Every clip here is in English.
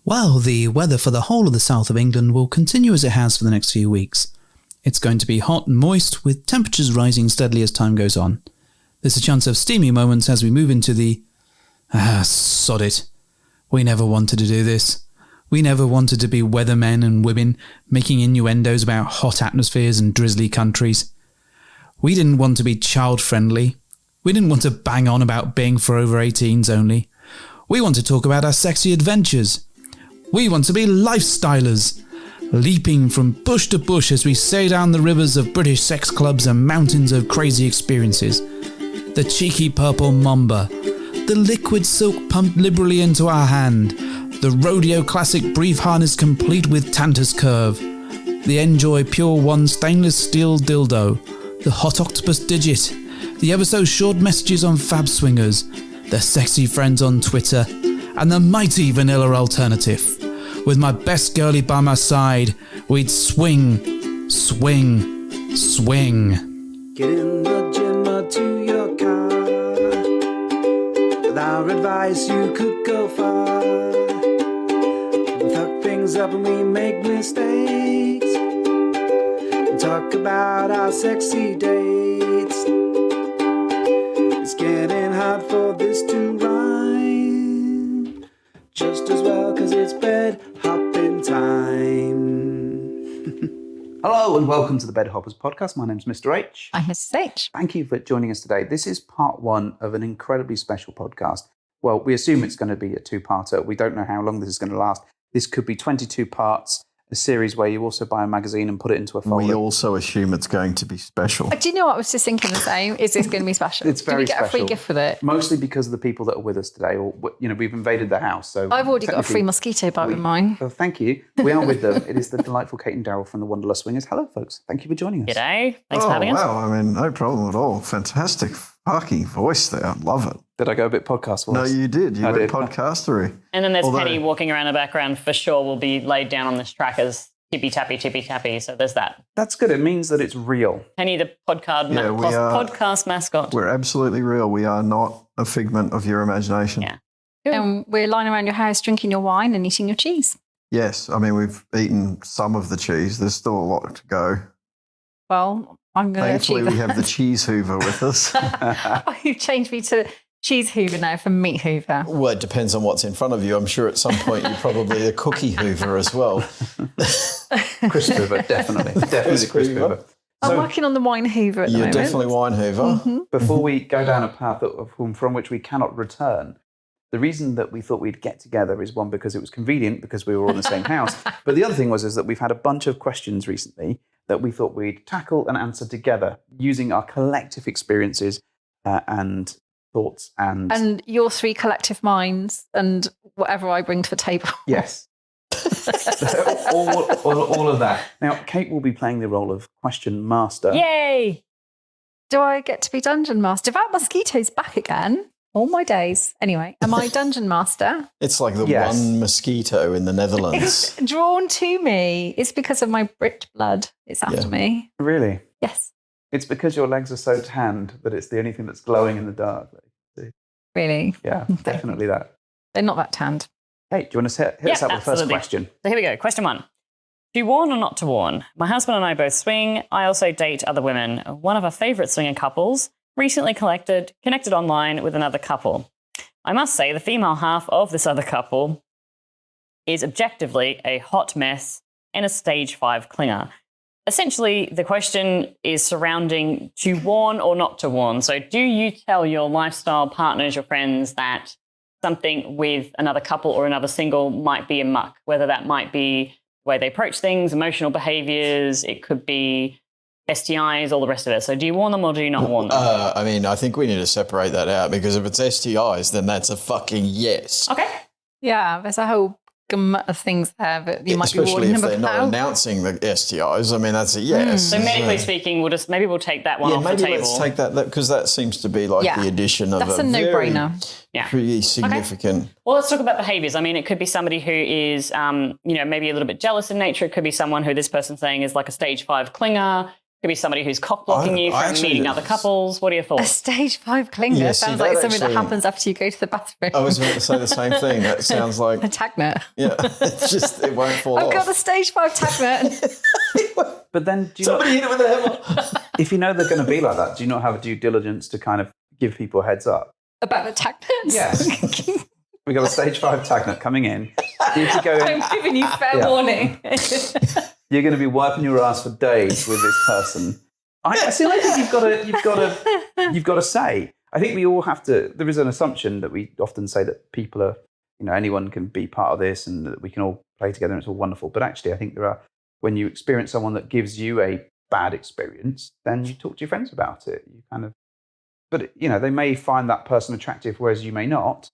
Well, the weather for the whole of the south of England will continue as it has for the next few weeks. It's going to be hot and moist, with temperatures rising steadily as time goes on. There's a chance of steamy moments as we move into the... sod it. We never wanted to do this. We never wanted to be weathermen and women making innuendos about hot atmospheres and drizzly countries. We didn't want to be child-friendly. We didn't want to bang on about being for over 18s only. We want to talk about our sexy adventures. We want to be lifestylers, leaping from bush to bush as we sail down the rivers of British sex clubs and mountains of crazy experiences. The cheeky purple mamba, the liquid silk pumped liberally into our hand, the rodeo classic brief harness complete with Tantus curve, the Enjoy Pure One stainless steel dildo, the hot octopus digit, the ever so short messages on Fab Swingers, the sexy friends on Twitter, and the mighty vanilla alternative. With my best girlie by my side, we'd swing, swing, swing. Get in the gym or to your car. With our advice you could go far. We fuck things up and we make mistakes. And talk about our sexy dates. It's getting hard for this to rhyme. Just as well, cause it's bed hopping time. Hello and welcome to the Bed Hoppers podcast. My name's Mr. H. I'm Mrs. H. Thank you for joining us today. This is part one of an incredibly special podcast. Well, we assume it's going to be a two-parter. We don't know how long this is going to last. This could be 22 parts, a series where you also buy a magazine and put it into a folder. We also assume it's going to be special. Do you know what I was just thinking the same? Is this going to be special? It's very special. Do we get a free gift with it? Mostly because of the people that are with us today. Or, we've invaded the house. So I've already got a free mosquito bite with mine. Well, thank you. We are with them. It is the delightful Cate and Darrell from the Wanderlust Swingers. Hello, folks. Thank you for joining us. G'day. Thanks for having us. Wow, I mean, no problem at all. Fantastic fucking voice there. I love it. Did I go a bit podcast voice? No, you did. You went podcastery. And then there's Penny walking around the background for sure will be laid down on this track as tippy tappy. So there's that. That's good. It means that it's real. Penny, the podcast mascot. We're absolutely real. We are not a figment of your imagination. Yeah. And we're lying around your house drinking your wine and eating your cheese. Yes. I mean, we've eaten some of the cheese. There's still a lot to go. Well, I'm going to achieve Thankfully, we have the cheese hoover with us. Oh, you've changed me to cheese hoover now from meat hoover. Well, it depends on what's in front of you. I'm sure at some point you're probably a cookie hoover as well. Crisp hoover, definitely. Definitely crisp hoover. I'm working on the wine hoover at the moment. You're definitely wine hoover. Mm-hmm. Before we go down a path from which we cannot return, the reason that we thought we'd get together is one, because it was convenient because we were all in the same house. But the other thing is that we've had a bunch of questions recently that we thought we'd tackle and answer together using our collective experiences and thoughts and your three collective minds and whatever I bring to the table. Yes. all of that. Now, Cate will be playing the role of question master. Yay! Do I get to be dungeon master? That mosquito's back again. All my days. Anyway, am I dungeon master? It's like the one mosquito in the Netherlands. It's drawn to me. It's because of my Brit blood. It's after me. Really? Yes. It's because your legs are so tanned that it's the only thing that's glowing in the dark. Really? Yeah, definitely that. They're not that tanned. Hey, do you want to hit us up with the first question? So here we go. Question one. To warn or not to warn? My husband and I both swing. I also date other women. One of our favourite swinger couples recently connected online with another couple. I must say the female half of this other couple is objectively a hot mess and a stage 5 clinger. Essentially, the question is surrounding to warn or not to warn. So do you tell your lifestyle partners, your friends, that something with another couple or another single might be a muck, whether that might be the way they approach things, emotional behaviours, it could be STIs, all the rest of it. So do you warn them or do you not warn them? I mean, I think we need to separate that out, because if it's STIs, then that's a fucking yes. Okay. Yeah, there's a whole gamut of things there that you might be warning them about. Especially if they're not announcing the STIs. I mean, that's a yes. So medically speaking, we'll take that one off the table. Maybe let's take that, because that seems to be like the addition of that's a no-brainer. Pretty significant. Okay. Well, let's talk about behaviours. I mean, it could be somebody who is, maybe a little bit jealous in nature. It could be someone who this person's saying is like a stage 5 clinger. Could be somebody who's cock blocking you from meeting other couples. What are your A thoughts? stage 5 clinger sounds like something that happens after you go to the bathroom. I was about to say the same thing. That sounds like A tag net. yeah, it's just it won't fall off. I've got the stage 5 tag net. But then, do you Somebody hit it with a hammer. if you know they're going to be like that, do you not have a due diligence to kind of give people a heads up? About the tag nets? Yes. We got a stage 5 tag net coming in. You need to go in. I'm giving you fair warning. You're going to be wiping your ass for days with this person. I still think you've got to say. I think we all have to. There is an assumption that we often say that people are, anyone can be part of this and that we can all play together and it's all wonderful. But actually, I think there are, when you experience someone that gives you a bad experience, then you talk to your friends about it. You kind of, but they may find that person attractive, whereas you may not.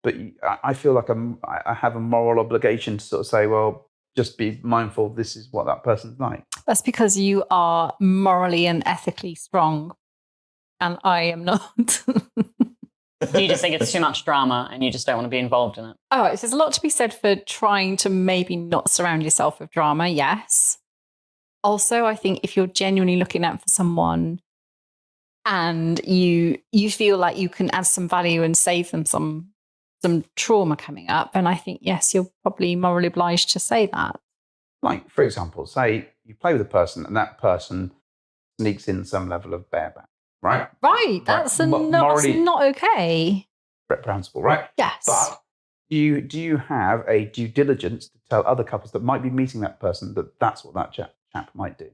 But I feel like I have a moral obligation to sort of say, well, just be mindful this is what that person's like. That's because you are morally and ethically strong, and I am not. Do you just think it's too much drama and you just don't want to be involved in it? Oh, there's a lot to be said for trying to maybe not surround yourself with drama, yes. Also, I think if you're genuinely looking out for someone and you feel like you can add some value and save them some trauma coming up, and I think, yes, you're probably morally obliged to say that. Like, for example, say you play with a person and that person sneaks in some level of bareback, right? Right, that's not okay. Reprehensible, right? Yes. But do you have a due diligence to tell other couples that might be meeting that person that that's what that chap might do?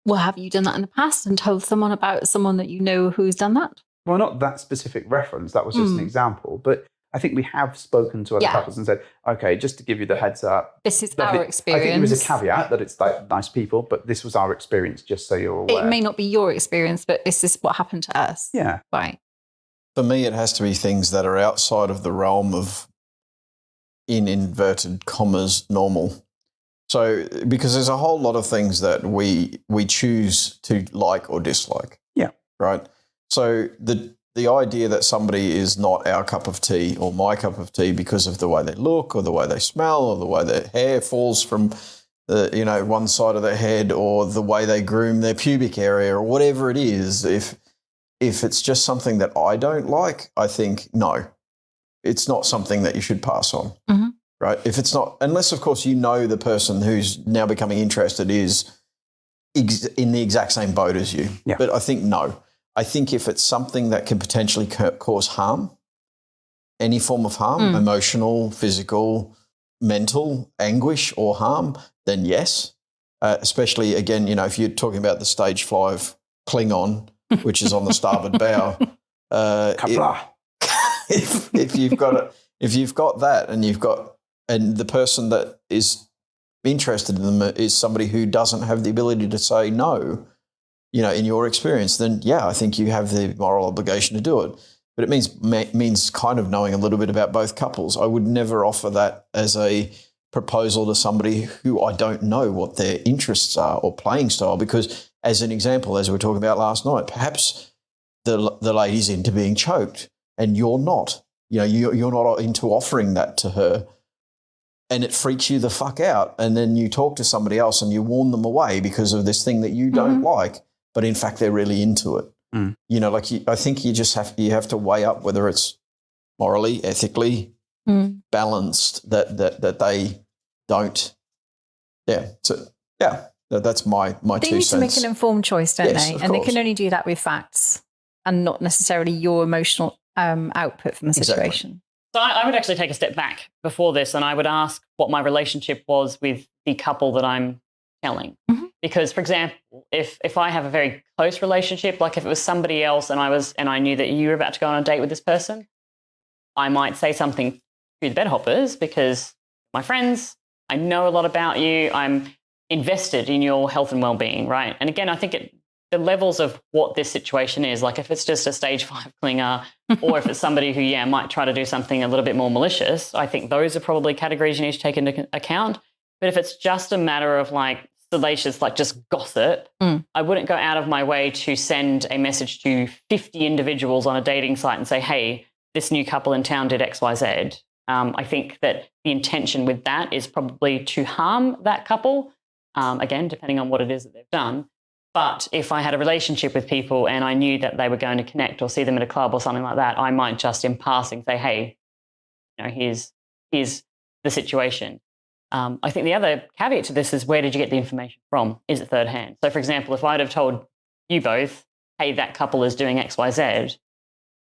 Well, have you done that in the past and told someone about someone that you know who's done that? Well, not that specific reference. That was just an example. But I think we have spoken to other couples and said, okay, just to give you the heads up. This is our experience. I think there is a caveat that it's like nice people, but this was our experience, just so you're aware. It may not be your experience, but this is what happened to us. Yeah. Right. For me, it has to be things that are outside of the realm of, in inverted commas, normal. So, because there's a whole lot of things that we choose to like or dislike. Yeah. Right? So the idea that somebody is not our cup of tea or my cup of tea because of the way they look or the way they smell or the way their hair falls from the one side of their head or the way they groom their pubic area or whatever it is, if it's just something that I don't like, I think, no, it's not something that you should pass on. Mm-hmm. Right? If it's not, unless, of course, the person who's now becoming interested is in the exact same boat as you. Yeah. But I think no. I think if it's something that can potentially cause harm, any form of harm, emotional, physical, mental anguish or harm, then yes. Especially, again, if you're talking about the stage 5 Klingon, which is on the starboard bow. If you've got that and the person that is interested in them is somebody who doesn't have the ability to say no, in your experience, then yeah, I think you have the moral obligation to do it. But it means kind of knowing a little bit about both couples. I would never offer that as a proposal to somebody who I don't know what their interests are or playing style, because as an example, as we were talking about last night, perhaps the lady's into being choked and you're not. You're not into offering that to her. And it freaks you the fuck out. And then you talk to somebody else and you warn them away because of this thing that you don't like, but in fact they're really into it. Mm. I think you have to weigh up whether it's morally, ethically balanced that they don't. Yeah. So yeah, that's my 2 cents. They need to make an informed choice, don't they? And they course. can only do that with facts and not necessarily your emotional output from the situation. So I would actually take a step back before this and I would ask what my relationship was with the couple that I'm telling. Mm-hmm. Because, for example, if I have a very close relationship, like if it was somebody else and I knew that you were about to go on a date with this person, I might say something to the bedhoppers because my friends, I know a lot about you, I'm invested in your health and well-being, right? And again, I think the levels of what this situation is, like if it's just a stage 5 clinger or if it's somebody who, might try to do something a little bit more malicious, I think those are probably categories you need to take into account. But if it's just a matter of like salacious, like just gossip, I wouldn't go out of my way to send a message to 50 individuals on a dating site and say, hey, this new couple in town did X, Y, Z. I think that the intention with that is probably to harm that couple, again, depending on what it is that they've done. But if I had a relationship with people and I knew that they were going to connect or see them at a club or something like that, I might just in passing say, hey, here's the situation. I think the other caveat to this is, where did you get the information from? Is it third hand? So, for example, if I'd have told you both, hey, that couple is doing X, Y, Z,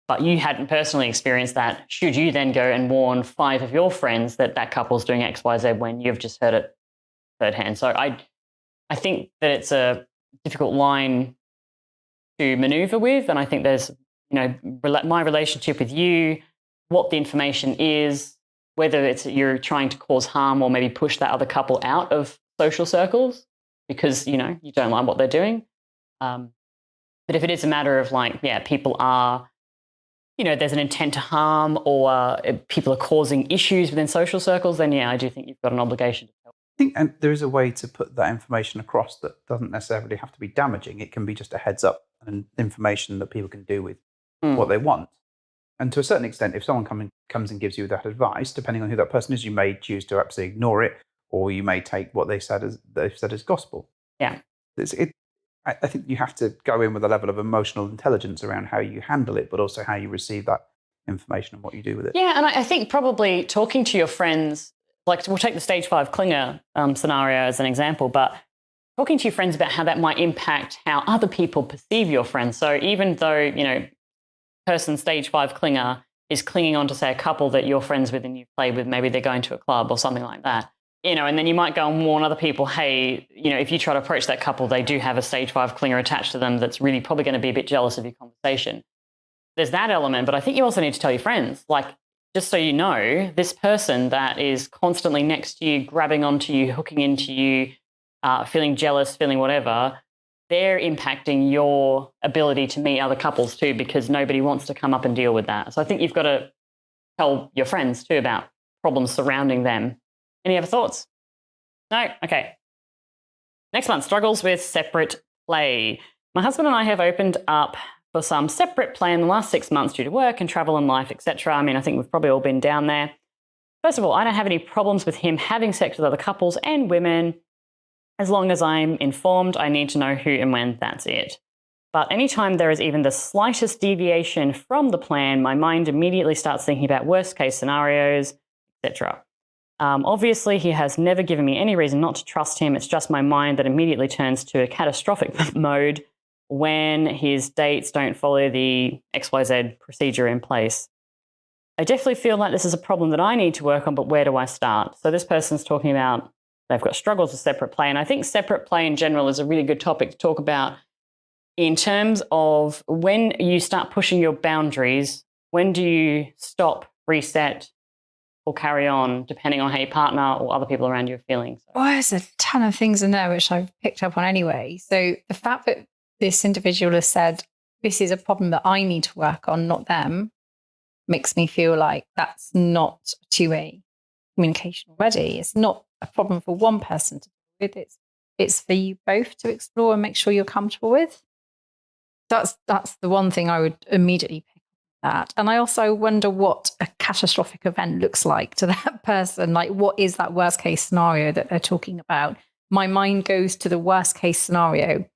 but you hadn't personally experienced that, should you then go and warn 5 of your friends that that couple's doing X, Y, Z when you've just heard it third hand? So I think that it's a difficult line to maneuver with. And I think there's, my relationship with you, what the information is, whether it's you're trying to cause harm or maybe push that other couple out of social circles because, you don't like what they're doing. But if it is a matter of people are, there's an intent to harm or people are causing issues within social circles, then I do think you've got an obligation to help. I think and there is a way to put that information across that doesn't necessarily have to be damaging. It can be just a heads up and information that people can do with what they want. And to a certain extent, if someone comes and gives you that advice, depending on who that person is, you may choose to absolutely ignore it, or you may take what they've said as gospel. Yeah, I think you have to go in with a level of emotional intelligence around how you handle it, but also how you receive that information and what you do with it. Yeah, and I think probably talking to your friends, we'll take the stage 5 clinger scenario as an example, but talking to your friends about how that might impact how other people perceive your friends. So even though, person stage 5 clinger is clinging on to, say, a couple that you're friends with and you've played with, maybe they're going to a club or something like that, and then you might go and warn other people, hey, if you try to approach that couple, they do have a stage 5 clinger attached to them that's really probably going to be a bit jealous of your conversation. There's that element, but I think you also need to tell your friends, just so you know, this person that is constantly next to you, grabbing onto you, hooking into you, feeling jealous, feeling whatever, they're impacting your ability to meet other couples too, because nobody wants to come up and deal with that. So I think you've got to tell your friends too about problems surrounding them. Any other thoughts? No? Okay. Next one, struggles with separate play. My husband and I have opened up for some separate play in the last 6 months due to work and travel and life, etc. I think we've probably all been down there. First of all, I don't have any problems with him having sex with other couples and women. As long as I'm informed, I need to know who and when, that's it. But anytime there is even the slightest deviation from the plan, my mind immediately starts thinking about worst case scenarios, etc. Obviously, he has never given me any reason not to trust him. It's just my mind that immediately turns to a catastrophic mode when his dates don't follow the XYZ procedure in place. I definitely feel like this is a problem that I need to work on, but where do I start? So this person's talking about they've got struggles with separate play. And I think separate play in general is a really good topic to talk about in terms of when you start pushing your boundaries, when do you stop, reset, or carry on, depending on how your partner or other people around you are feeling. So. Well, there's a ton of things in there which I've picked up on anyway. So the fact that this individual has said, this is a problem that I need to work on, not them, makes me feel like that's not a two-way communication already. It's not a problem for one person to deal with. It's for you both to explore and make sure you're comfortable with. That's the one thing I would immediately pick up that. And I also wonder what a catastrophic event looks like to that person. Like, what is that worst case scenario that they're talking about? My mind goes to the worst case scenario.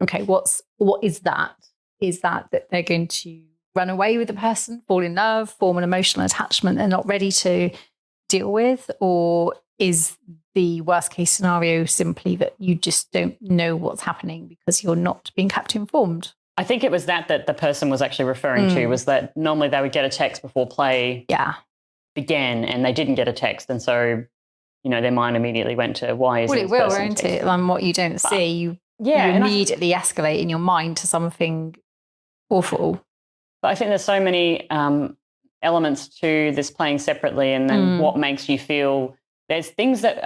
Okay, what is that? Is that they're going to run away with the person, fall in love, form an emotional attachment they're not ready to deal with? Or is the worst case scenario simply that you just don't know what's happening because you're not being kept informed? I think it was that the person was actually referring to, was that normally they would get a text before play began and they didn't get a text. And so, their mind immediately went to why is it will, won't it? And what you don't see, you immediately escalate in your mind to something awful. But I think there's so many elements to this playing separately, and then what makes you feel. There's things that,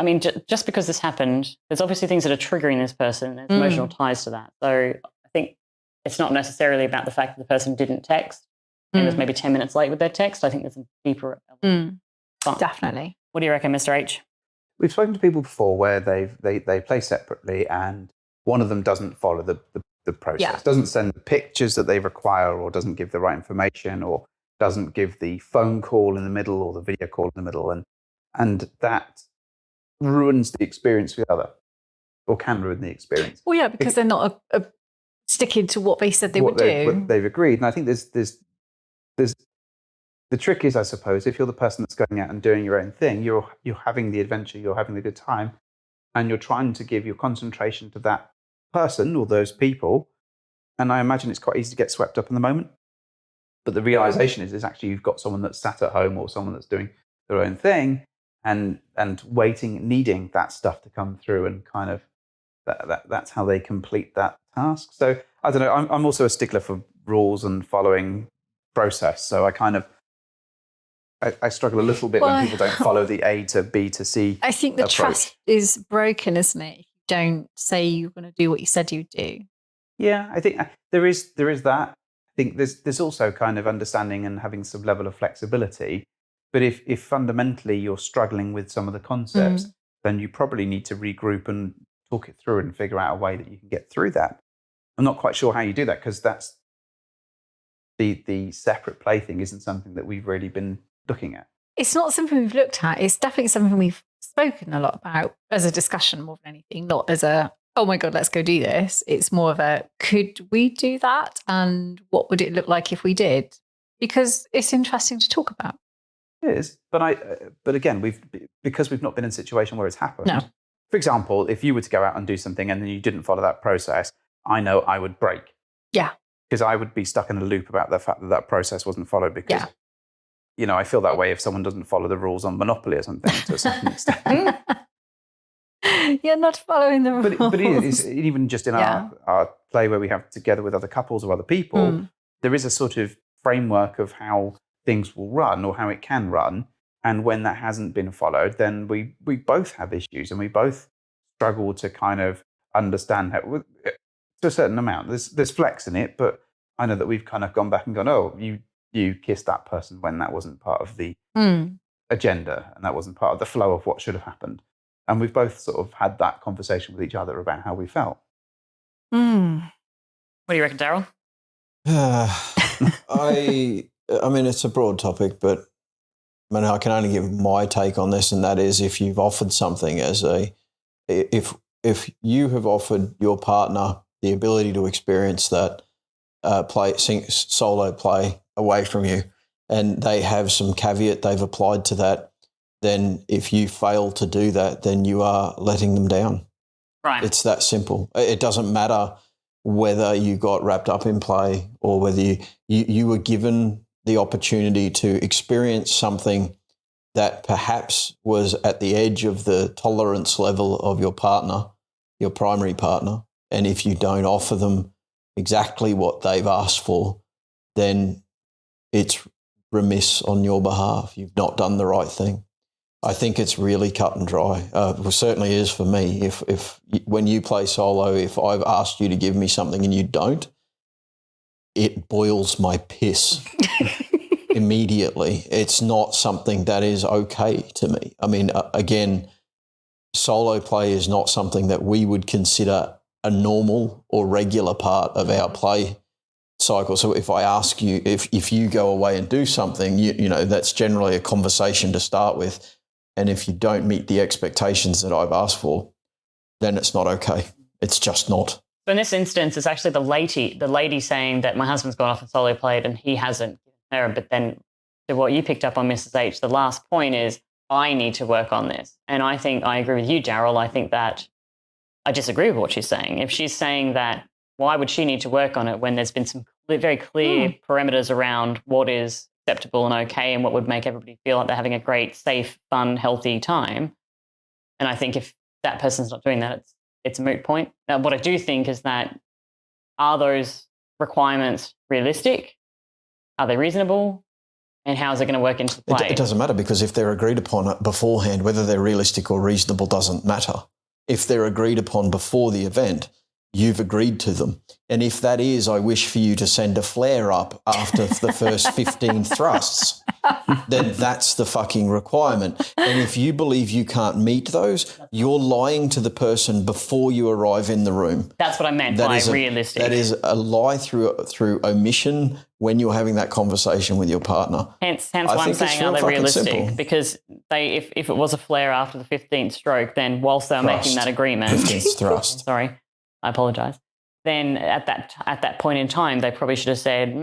just because this happened, there's obviously things that are triggering this person. There's emotional ties to that. So I think it's not necessarily about the fact that the person didn't text and was maybe 10 minutes late with their text. I think there's a deeper element. Definitely. What do you reckon, Mr. H? We've spoken to people before where they play separately and one of them doesn't follow the process, doesn't send the pictures that they require, or doesn't give the right information, or doesn't give the phone call in the middle or the video call in the middle. And that ruins the experience for the other. or can ruin the experience. Well, yeah, because they're not sticking to what they said they would do. What they've agreed. And I think there's the trick is, I suppose, if you're the person that's going out and doing your own thing, you're having the adventure, you're having the good time, and you're trying to give your concentration to that person or those people. And I imagine it's quite easy to get swept up in the moment. But the realization is actually you've got someone that's sat at home or someone that's doing their own thing and waiting, needing that stuff to come through, and kind of that's how they complete that task. So I don't know. I'm also a stickler for rules and following process. So I struggle a little bit when people don't follow the A to B to C. I think the approach. trust is broken, isn't it? If you don't say you're going to do what you said you'd do. Yeah, I think there is that. I think there's also kind of understanding and having some level of flexibility. But if fundamentally you're struggling with some of the concepts, then you probably need to regroup and talk it through and figure out a way that you can get through that. I'm not quite sure how you do that, because that's the separate play thing isn't something that we've really been looking at. It's not something we've looked at. It's definitely something we've spoken a lot about as a discussion more than anything, not as a, oh my God, let's go do this. It's more of a, could we do that? And what would it look like if we did? Because it's interesting to talk about. It is. But again, because we've not been in a situation where it's happened. No. For example, if you were to go out and do something and then you didn't follow that process, I know I would break. Yeah. Because I would be stuck in a loop about the fact that process wasn't followed, because I feel that way if someone doesn't follow the rules on Monopoly or something to a certain extent. You're not following the rules. But it is, even just in our play where we have together with other couples or other people, there is a sort of framework of how things will run or how it can run. And when that hasn't been followed, then we both have issues, and we both struggle to kind of understand how, to a certain amount. There's flex in it, but I know that we've kind of gone back and gone, oh, you kissed that person when that wasn't part of the agenda, and that wasn't part of the flow of what should have happened. And we've both sort of had that conversation with each other about how we felt. What do you reckon, Darrell? I mean, it's a broad topic, but I can only give my take on this, and that is, if you've offered something if you have offered your partner the ability to experience that solo play away from you, and they have some caveat they've applied to that, then if you fail to do that, then you are letting them down. Right. It's that simple. It doesn't matter whether you got wrapped up in play or whether you were given the opportunity to experience something that perhaps was at the edge of the tolerance level of your partner, your primary partner. And if you don't offer them exactly what they've asked for, then it's remiss on your behalf. You've not done the right thing. I think it's really cut and dry. It certainly is for me. If when you play solo, if I've asked you to give me something and you don't, it boils my piss immediately. It's not something that is okay to me. I mean, again, solo play is not something that we would consider a normal or regular part of our play cycle. So if I ask you, if you go away and do something, you know, that's generally a conversation to start with. And if you don't meet the expectations that I've asked for, then it's not okay. It's just not. So in this instance, it's actually the lady saying that my husband's gone off and solo played and he hasn't given her. But then to what you picked up on, Mrs. H, the last point is, I need to work on this. And I think I agree with you, Darrell. I think that I disagree with what she's saying. If she's saying that, why would she need to work on it when there's been some very clear parameters around what is acceptable and okay and what would make everybody feel like they're having a great, safe, fun, healthy time? And I think if that person's not doing that, it's a moot point. Now, what I do think is that, are those requirements realistic? Are they reasonable? And how is it going to work into the play? It doesn't matter, because if they're agreed upon beforehand, whether they're realistic or reasonable doesn't matter. If they're agreed upon before the event, you've agreed to them. And if that is, I wish for you to send a flare up after the first 15 thrusts, then that's the fucking requirement. And if you believe you can't meet those, you're lying to the person before you arrive in the room. That's what I meant by realistic. That is a lie through omission when you're having that conversation with your partner. Hence why I'm saying, are they realistic? Simple. Because if it was a flare after the 15th stroke, then whilst they were making that agreement, 15th thrust. Sorry, I apologise. Then at that point in time, they probably should have said,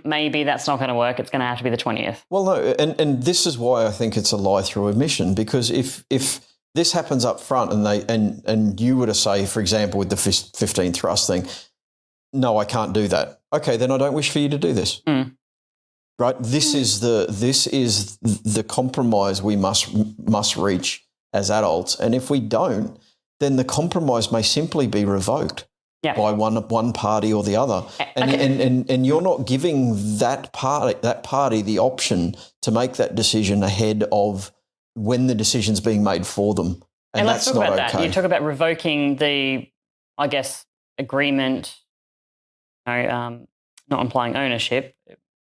maybe that's not going to work. It's going to have to be the 20th. Well, no, and this is why I think it's a lie through omission, because if this happens up front and you were to say, for example, with the 15 thrust thing, no, I can't do that. Okay, then I don't wish for you to do this. Right? This is the compromise we must reach as adults, and if we don't, then the compromise may simply be revoked. By one party or the other, and you're not giving that party the option to make that decision ahead of when the decision's being made for them, and let's that's talk not about okay. That. You talk about revoking the, I guess, agreement, not implying ownership,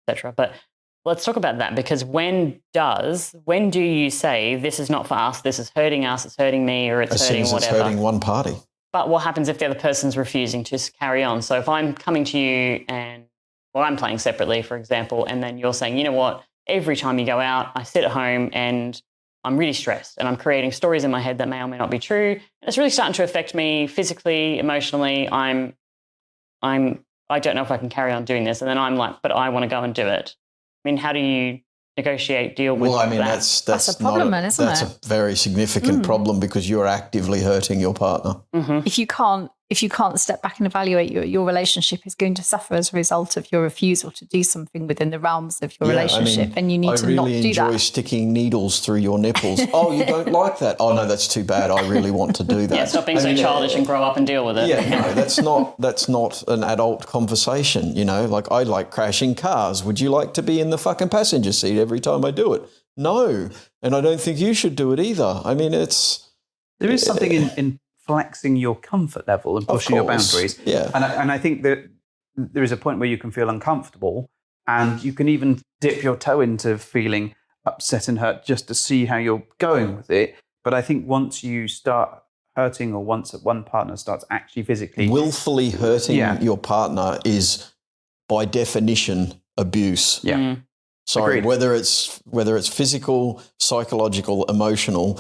etc. But let's talk about that, because when do you say this is not for us, this is hurting us, it's hurting me, or it's hurting whatever? It's hurting one party. But what happens if the other person's refusing to carry on? So if I'm coming to you and, well, I'm playing separately, for example, and then you're saying, you know what, every time you go out, I sit at home and I'm really stressed and I'm creating stories in my head that may or may not be true. And it's really starting to affect me physically, emotionally. I don't know if I can carry on doing this. And then I'm like, but I want to go and do it. I mean, how do you deal with that? Well, I mean, that's a problem, isn't it? That's a very significant problem, because you're actively hurting your partner. If you can't step back and evaluate your relationship is going to suffer as a result of your refusal to do something within the realms of your relationship, and you need to not do that. I really enjoy sticking needles through your nipples. Oh, you don't like that? Oh no, that's too bad. I really want to do that. Yeah, stop being so childish and grow up and deal with it. Yeah, no, that's not an adult conversation. You know, like, I like crashing cars. Would you like to be in the fucking passenger seat every time I do it? No, and I don't think you should do it either. I mean, there is something in flexing your comfort level and pushing your boundaries. Yeah. And I think that there is a point where you can feel uncomfortable, and you can even dip your toe into feeling upset and hurt just to see how you're going with it. But I think once you start hurting, or once one partner starts actually physically... willfully hurting your partner is, by definition, abuse. Yeah. Sorry, agreed. whether it's physical, psychological, emotional,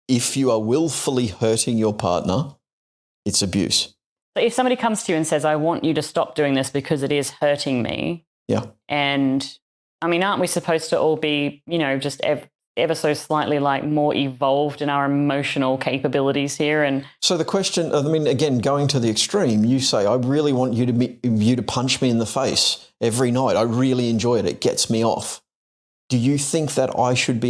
if you are willfully hurting your partner, it's abuse. So if somebody comes to you and says, I want you to stop doing this because it is hurting me. Yeah. And I mean, aren't we supposed to all be, just ever so slightly like more evolved in our emotional capabilities here? And so the question, I mean, again, going to the extreme, you say, I really want you to punch me in the face every night. I really enjoy it. It gets me off. Do you think that I should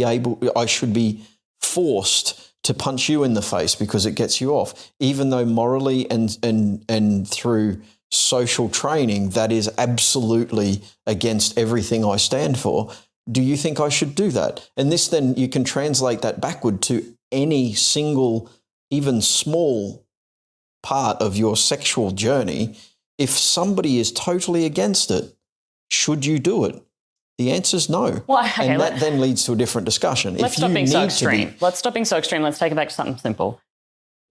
be forced to punch you in the face because it gets you off, even though morally and through social training, that is absolutely against everything I stand for? Do you think I should do that? And this, then you can translate that backward to any single, even small part of your sexual journey. If somebody is totally against it, should you do it? The answer is no. Well, okay, and that then leads to a different discussion. Let's stop being so extreme. Let's stop being so extreme. Let's take it back to something simple.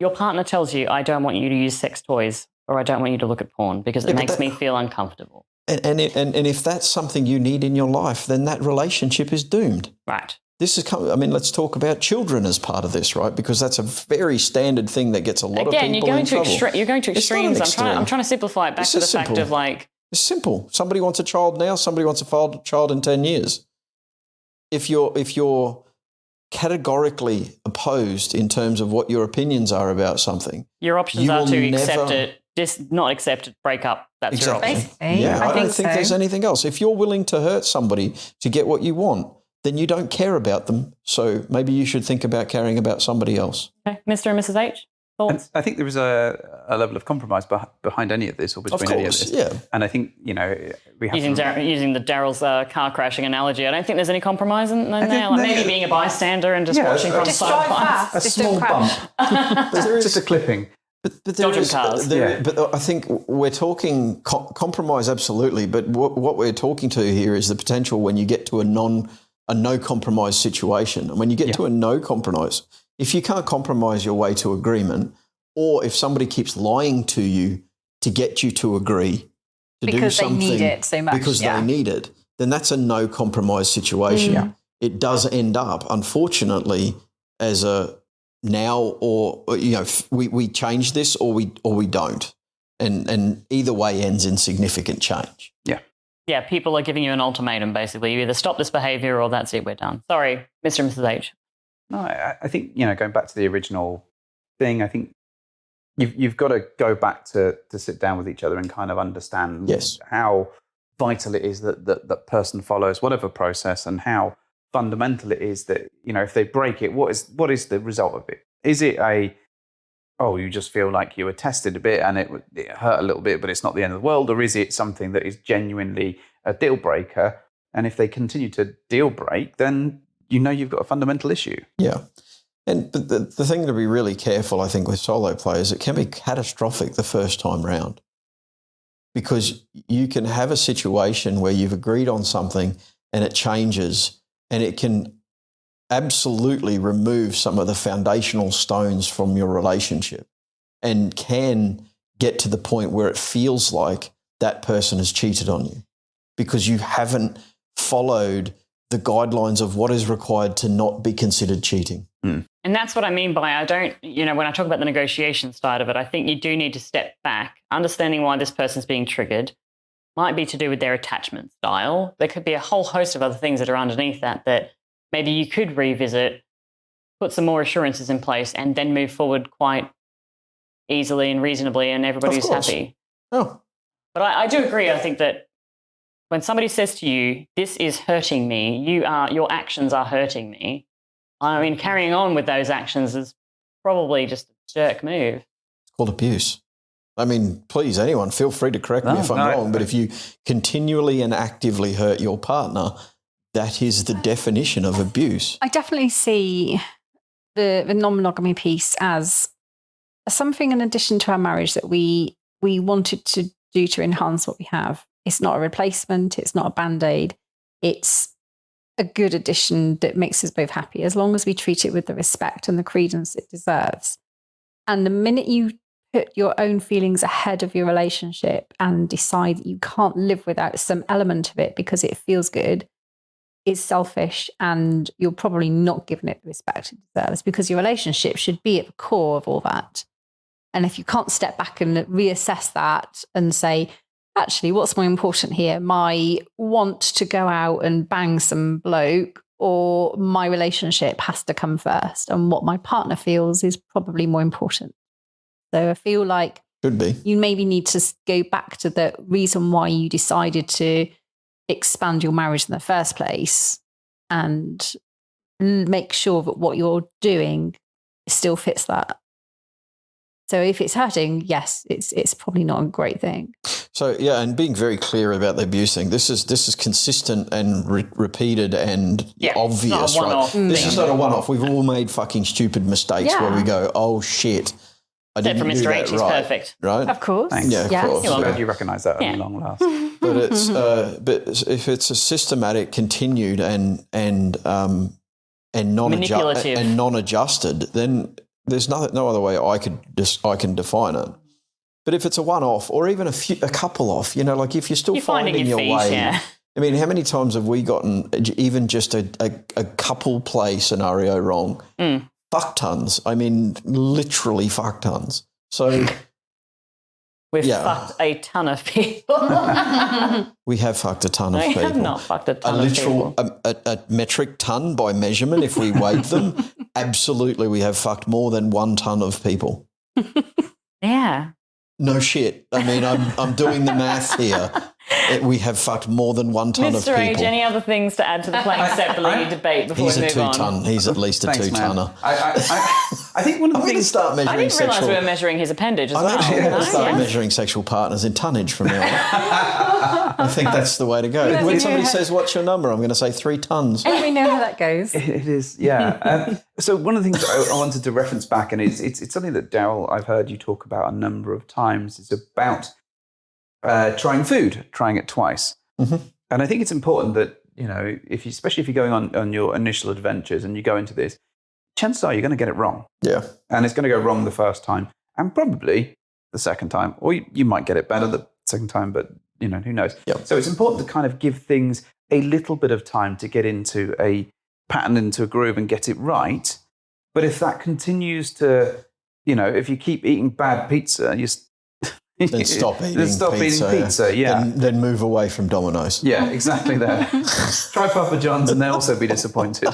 Your partner tells you, I don't want you to use sex toys, or I don't want you to look at porn because it makes me feel uncomfortable. And if that's something you need in your life, then that relationship is doomed. Right. Let's talk about children as part of this, right? Because that's a very standard thing that gets a lot of people in trouble. You're going to extremes. I'm trying to simplify it back to the fact of like... It's simple. Somebody wants a child now, somebody wants a child in 10 years. If you're categorically opposed in terms of what your opinions are about something, your options are to accept it, not accept it, break up. That's exactly. your option. Basically, yeah, I don't think there's anything else. If you're willing to hurt somebody to get what you want, then you don't care about them. So maybe you should think about caring about somebody else. Okay, Mr. and Mrs. H, thoughts? I think there is a level of compromise behind any of this, or between any of this. Yeah. And I think, we have using the Darrell's car crashing analogy, I don't think there's any compromise in there. Like maybe being a bystander and just watching from the sidelines. A small bump. Just a clipping. But there Dodgem is, cars. but I think we're talking compromise, absolutely. But what we're talking to here is the potential when you get to a no compromise situation. And when you get to a no compromise, if you can't compromise your way to agreement, or if somebody keeps lying to you to get you to agree to do something they need it so much, because they need it, then that's a no compromise situation. Yeah. It does end up, unfortunately, as a now or we change this or we don't, and either way ends in significant change. Yeah, people are giving you an ultimatum, basically. You either stop this behaviour or that's it, we're done. Sorry, Mr. and Mrs. H. No, I think, going back to the original thing, I think you've got to go back to sit down with each other and kind of understand how vital it is that person follows whatever process, and how fundamental it is that, if they break it, what is the result of it? Is it you just feel like you were tested a bit and it hurt a little bit, but it's not the end of the world? Or is it something that is genuinely a deal breaker? And if they continue to deal break, then you've got a fundamental issue. Yeah. But the thing to be really careful, I think, with solo players, it can be catastrophic the first time round, because you can have a situation where you've agreed on something and it changes, and it can absolutely remove some of the foundational stones from your relationship, and can get to the point where it feels like that person has cheated on you because you haven't followed the guidelines of what is required to not be considered cheating. And that's what I mean by when I talk about the negotiation side of it, I think you do need to step back, understanding why this person's being triggered. Might be to do with their attachment style. There could be a whole host of other things that are underneath that maybe you could revisit, put some more assurances in place, and then move forward quite easily and reasonably, and everybody's happy. Oh. But I do agree. I think that when somebody says to you, this is hurting me, your actions are hurting me, I mean, carrying on with those actions is probably just a jerk move. It's called abuse. I mean, please, anyone, feel free to correct me if I'm wrong, but if you continually and actively hurt your partner, that is the definition of abuse. I definitely see the non-monogamy piece as something in addition to our marriage that we wanted to do to enhance what we have. It's not a replacement. It's not a Band-Aid. It's a good addition that makes us both happy, as long as we treat it with the respect and the credence it deserves. And the minute you put your own feelings ahead of your relationship and decide that you can't live without some element of it because it feels good, is selfish, and you're probably not giving it the respect it deserves, because your relationship should be at the core of all that. And if you can't step back and reassess that and say, actually, what's more important here? My want to go out and bang some bloke, or my relationship has to come first? And what my partner feels is probably more important. So I feel like Could be. You maybe need to go back to the reason why you decided to expand your marriage in the first place, and make sure that what you're doing still fits that. So if it's hurting, yes, it's probably not a great thing. So yeah, and being very clear about the abuse thing. This is consistent and repeated and obvious, not a one-off right? This thing. is not a one-off. We've all made fucking stupid mistakes where we go, "Oh shit, I Except didn't for do Mr. that H, he's right." perfect. Right? Of course. Thanks. Yeah, of Yes. course. I'm glad you recognise that at long last. But it's but if it's a systematic, continued, and Manipulative. non-adjusted, then there's no other way I can define it. But if it's a one-off, or even a couple off, like if you're still finding your feet, way. yeah. I mean, how many times have we gotten even just a couple play scenario wrong? Fuck tons. I mean, literally fuck tons. So We've fucked a ton of people. we have fucked a ton of I people. have not fucked a ton of people. A metric ton by measurement, if we weighed them, absolutely we have fucked more than 1 ton of people. Yeah. No shit. I mean, I'm doing the math here. We have fucked more than 1 ton of Mr. people. Age, any other things to add to the plank step debate before He's we a move on? 2-ton. He's at least a Thanks, man. 2-tonner. I think one of the I'm going to things. start I measuring didn't realise sexual. we were measuring his appendage as I'm well. actually going to start Yeah. measuring sexual partners in tonnage from now on. I think that's the way to go. When somebody says, "What's your number?" I'm going to say 3 tons. And we know how that goes. It is, yeah. So one of the things I wanted to reference back, and it's something that Darrell, I've heard you talk about a number of times. It's about trying food, trying it twice. Mm-hmm. And I think it's important that, especially if you're going on your initial adventures and you go into this, chances are you're going to get it wrong. Yeah. And it's going to go wrong the first time and probably the second time. Or you might get it better the second time, but, who knows? Yep. So it's important to kind of give things a little bit of time to get into a pattern, into a groove and get it right. But if that continues to, if you keep eating bad pizza, Then stop eating pizza. Yeah. Then move away from Domino's. Yeah, exactly that. Try Papa John's and they'll also be disappointed.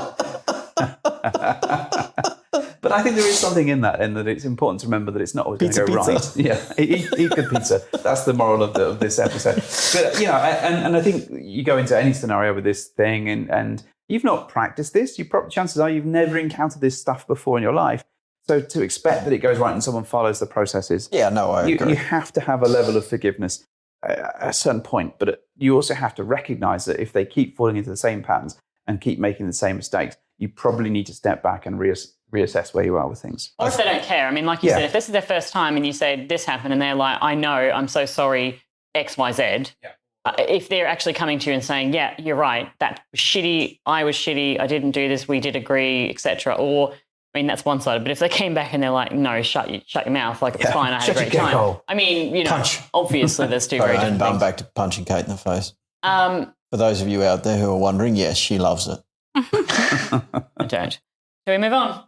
But I think there is something in that it's important to remember that it's not always going to go right. Yeah, eat good pizza. That's the moral of this episode. But, and I think you go into any scenario with this thing and you've not practiced this. Chances are you've never encountered this stuff before in your life. So to expect that it goes right and someone follows the processes. Yeah, no, I agree. You have to have a level of forgiveness at a certain point, but you also have to recognize that if they keep falling into the same patterns and keep making the same mistakes, you probably need to step back and reassess where you are with things. Or if they don't care. I mean, like you said, if this is their first time and you say this happened and they're like, I know, I'm so sorry, X, Y, Z. Yeah. If they're actually coming to you and saying, yeah, you're right, that was shitty, I was shitty, I didn't do this, we did agree, etc. Or, I mean, that's one-sided. But if they came back and they're like, no, shut your mouth, like, it's fine, I had a great time. I mean, Punch. Obviously there's two very different I'm things. back to punching Cate in the face. For those of you out there who are wondering, yes, she loves it. I don't. Shall we move on?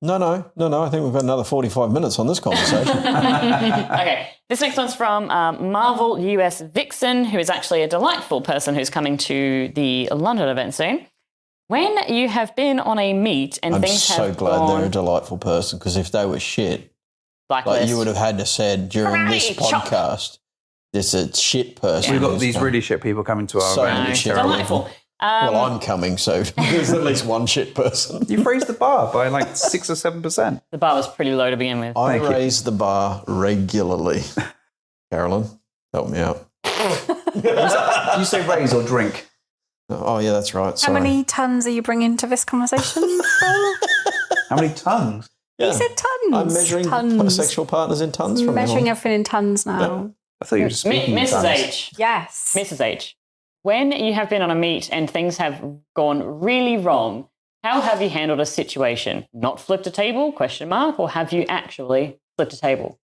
No. I think we've got another 45 minutes on this conversation. Okay. This next one's from Marvel US Vixen, who is actually a delightful person who's coming to the London event soon. When you have been on a meet and I'm things so have glad gone... they're a delightful person, because if they were shit, Blacklist. like you would have had to said during this podcast, this is a shit person. We've got these really shit people coming to our So event. many shit Delightful. people. Well, I'm coming, so there's at least one shit person. You've raised the bar by like 6 or 7%. The bar was pretty low to begin with. I Thank you. raise the bar regularly. Carolyn, help me out. You say raise or drink? Oh, yeah, that's right. How Sorry. many tons are you bringing to this conversation? How many tongues? You said tons. I'm measuring tons. sexual partners in tons from Measuring now on. everything in tons now. I thought you were just speaking in Mrs. tongues. H. Yes. Mrs. H. When you have been on a meet and things have gone really wrong, how have you handled a situation? Not flipped a table, ? Or have you actually flipped a table?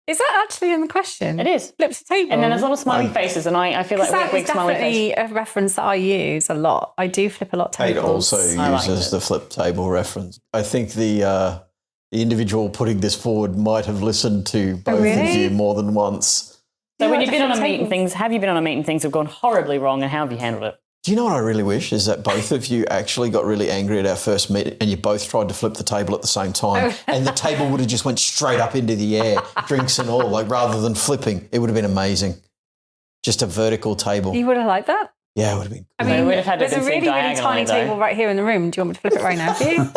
Is that actually in the question? It is. Flipped a table. And then there's a lot of smiley faces, and I feel like that weak is smiley face. definitely a reference that I use a lot. I do flip a lot of Kate tables. also I like uses it. the flip table reference. I think the individual putting this forward might have listened to both of really? you more than once. So You when like you've been on a different meet and tables? have you been on a meet and things have gone horribly wrong, and how have you handled it? Do you know what I really wish is that both of you actually got really angry at our first meet and you both tried to flip the table at the same time and the table would have just went straight up into the air, drinks and all, like rather than flipping. It would have been amazing. Just a vertical table. You would have liked that? Yeah, it would have been. I So mean, we would have had to there's a have been really, really diagonally, tiny though. table right here in the room. Do you want me to flip it right now for you?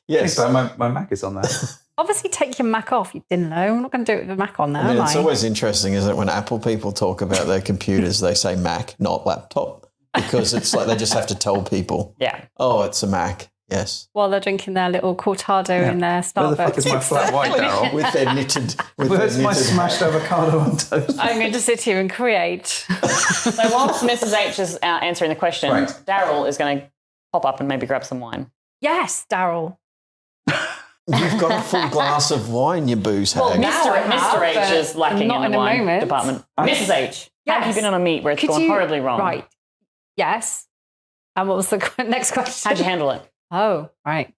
Yes. So my Mac is on there. Obviously, take your Mac off. You didn't know. I'm not going to do it with the Mac on there, I mean, am it's I? always interesting, isn't it, when Apple people talk about their computers, they say Mac, not laptop, because it's like they just have to tell people, Yeah. oh, it's a Mac, yes. While they're drinking their little cortado in their Starbucks. Where the fuck is my flat white, Darrell? With their knitted... Where's my smashed avocado on toast? I'm going to sit here and create. So whilst Mrs. H is answering the question, Right. Daryl is going to pop up and maybe grab some wine. Yes, Daryl. You've got a full glass of wine, you booze hag. Well, Now I have, Mr. H but is lacking not in the in a wine moment. department. Mrs. H, have you Yes. been on a meet where it's Could gone you- horribly wrong? Right. Yes. And what was the next question? How'd you handle it? Oh, right.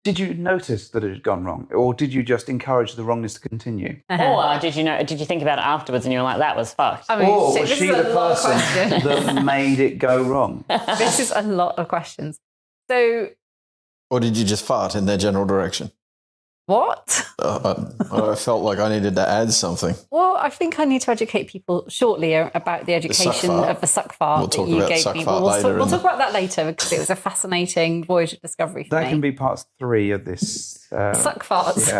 Did you notice that it had gone wrong, or did you just encourage the wrongness to continue? Or did you think about it afterwards and you were like, that was fucked? I mean, Or shit, was this she is a the lot of person questions. that made it go wrong? This is a lot of questions. So Or did you just fart in their general direction? What? I felt like I needed to add something. Well, I think I need to educate people shortly about the education of the suck fart We'll talk that you about gave suck me. fart later. We'll talk about that later because it was a fascinating voyage of discovery for me. That can be part 3 of this. Suck farts. Yeah.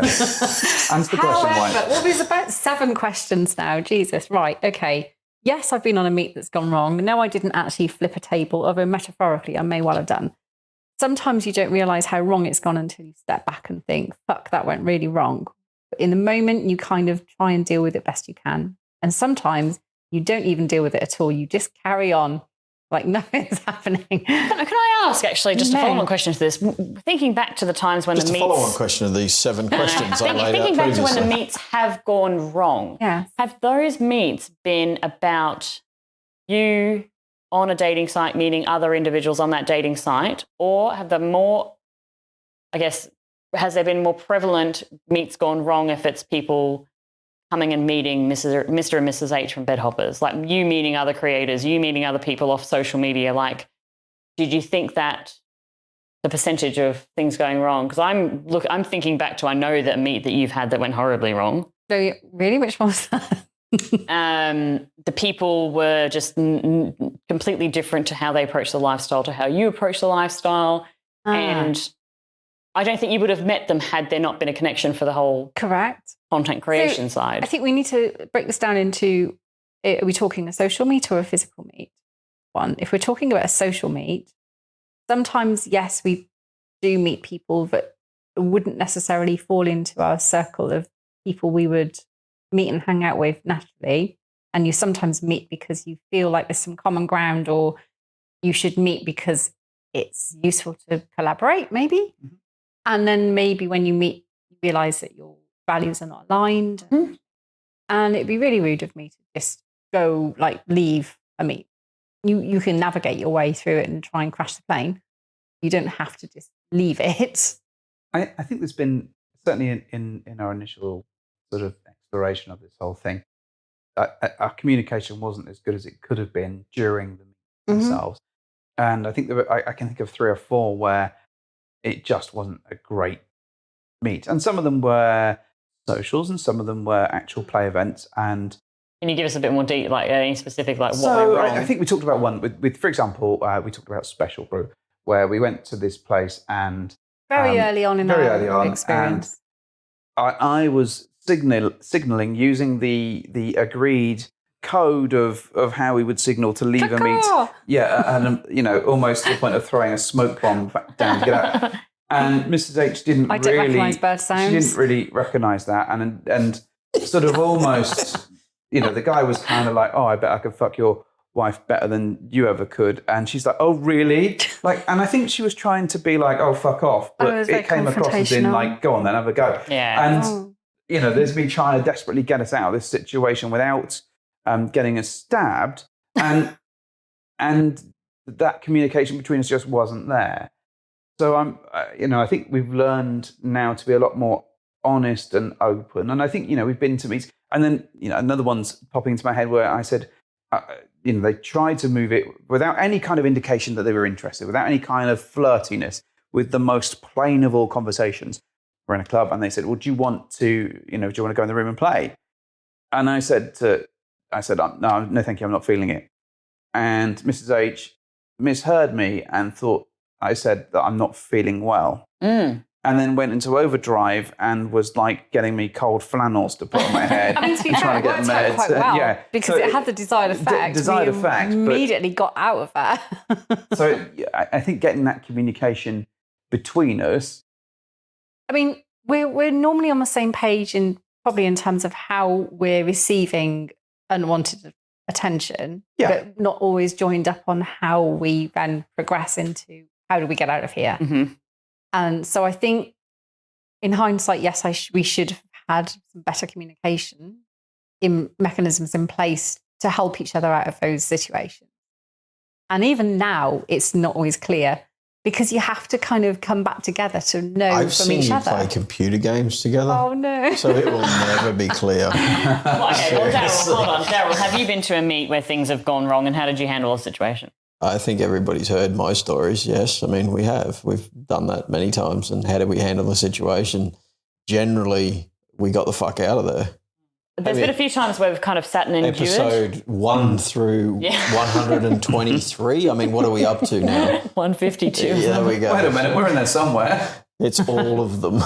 Answer the question, However, Mike. well, there's about 7 questions now. Jesus, right, okay. Yes, I've been on a meet that's gone wrong. No, I didn't actually flip a table, although metaphorically I may well have done. Sometimes you don't realise how wrong it's gone until you step back and think, fuck, that went really wrong. But in the moment, you kind of try and deal with it best you can. And sometimes you don't even deal with it at all. You just carry on like nothing's happening. Can I ask, actually, just a follow-on question to this? Thinking back to the times when Just the a meets... follow-on question of these 7 questions I laid out Thinking back to when the previously. meets have gone wrong, have those meets been about you on a dating site meeting other individuals on that dating site, or have the more, I guess, has there been more prevalent meets gone wrong if it's people coming and meeting Mr. and Mrs. H from Bedhoppers, like you meeting other creators, you meeting other people off social media? Like, did you think that the percentage of things going wrong? Because I'm thinking back to, I know that a meet that you've had that went horribly wrong. So really, which one was that? The people were just completely different to how they approach the lifestyle, to how you approach the lifestyle. And I don't think you would have met them had there not been a connection for the whole content creation side. I think we need to break this down into, are we talking a social meet or a physical meet? If we're talking about a social meet, sometimes, yes, we do meet people that wouldn't necessarily fall into our circle of people we would meet and hang out with naturally. And you sometimes meet because you feel like there's some common ground, or you should meet because it's useful to collaborate, maybe. Mm-hmm. And then maybe when you meet, you realize that your values are not aligned. Mm-hmm. And it'd be really rude of me to just go, like, leave a meet. You can navigate your way through it and try and crash the plane. You don't have to just leave it. I think there's been, certainly in our initial sort of exploration of this whole thing, our communication wasn't as good as it could have been during the meetings themselves. And I think I can think of 3 or 4 where it just wasn't a great meet. And some of them were socials and some of them were actual play events. And can you give us a bit more detail, like any specific, like what so went wrong? I think we talked about one with for example, we talked about Special Brew, where we went to this place and very early on in our experience. I was signaling using the agreed code of how we would signal to leave a meet. Yeah, and almost to the point of throwing a smoke bomb down to get out. And Mrs. H didn't recognise bird sounds. She didn't really recognise that, and sort of almost, the guy was kind of like, "Oh, I bet I could fuck your wife better than you ever could," and she's like, "Oh, really?" And I think she was trying to be like, "Oh, fuck off," but it came across as in like, "Go on, then have a go." Yeah, and there's me trying to desperately get us out of this situation without getting us stabbed, and that communication between us just wasn't there. So I think we've learned now to be a lot more honest and open, and I think we've been to meets, and then another one's popping into my head where I said, they tried to move it without any kind of indication that they were interested, without any kind of flirtiness, with the most plain of all conversations. We're in a club, and they said, "Well, do you want to go in the room and play?" And I said, "No, thank you, I'm not feeling it." And Mrs. H misheard me and thought I said that I'm not feeling well. And then went into overdrive and was like getting me cold flannels to put on my head. I mean, to be fair, it worked out quite well, because it had the desired effect. Immediately got out of that. So I think getting that communication between us. I mean, we're normally on the same page probably in terms of how we're receiving unwanted attention, but not always joined up on how we then progress into how do we get out of here. Mm-hmm. And so I think in hindsight, yes, we should have had some better communication mechanisms in place to help each other out of those situations. And even now, it's not always clear, because you have to kind of come back together to know from each other. I've seen you play computer games together. Oh, no. So it will never be clear. Darrell, hold on. Darrell, have you been to a meet where things have gone wrong, and how did you handle the situation? I think everybody's heard my stories, yes. I mean, we have. We've done that many times. And how do we handle the situation? generally we got the fuck out of there. There's been a few times where we've kind of sat and endured. Episode 1 through 123. I mean, what are we up to now? 152. Yeah, there we go. Wait a minute, we're in there somewhere. It's all of them.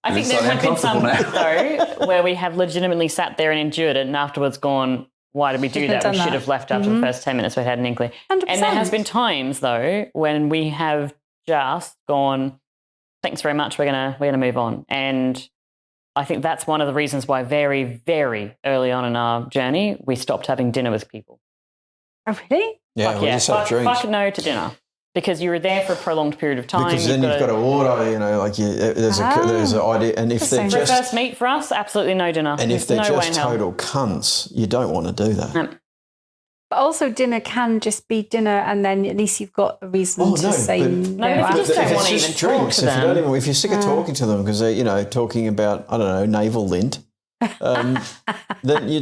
I think there have been some, though, where we have legitimately sat there and endured it and afterwards gone, why did we do that? We should have left after the first 10 minutes we had an inkling. 100%. And there has been times, though, when we have just gone, thanks very much, we're gonna move on. And I think that's one of the reasons why very, very early on in our journey, we stopped having dinner with people. Oh, really? Yeah, we just have drinks. Fuck no to dinner. Because you were there for a prolonged period of time. Because then you've got to order, you know, like there's an idea. And if they're just... first meet for us, absolutely no dinner. And if they're just total cunts, you don't want to do that. No. But also dinner can just be dinner and then at least you've got a reason to say no. If you just don't if want to it's even just drinks, talk to them. if you're sick of talking to them because they're, you know, talking about, I don't know, navel lint, then you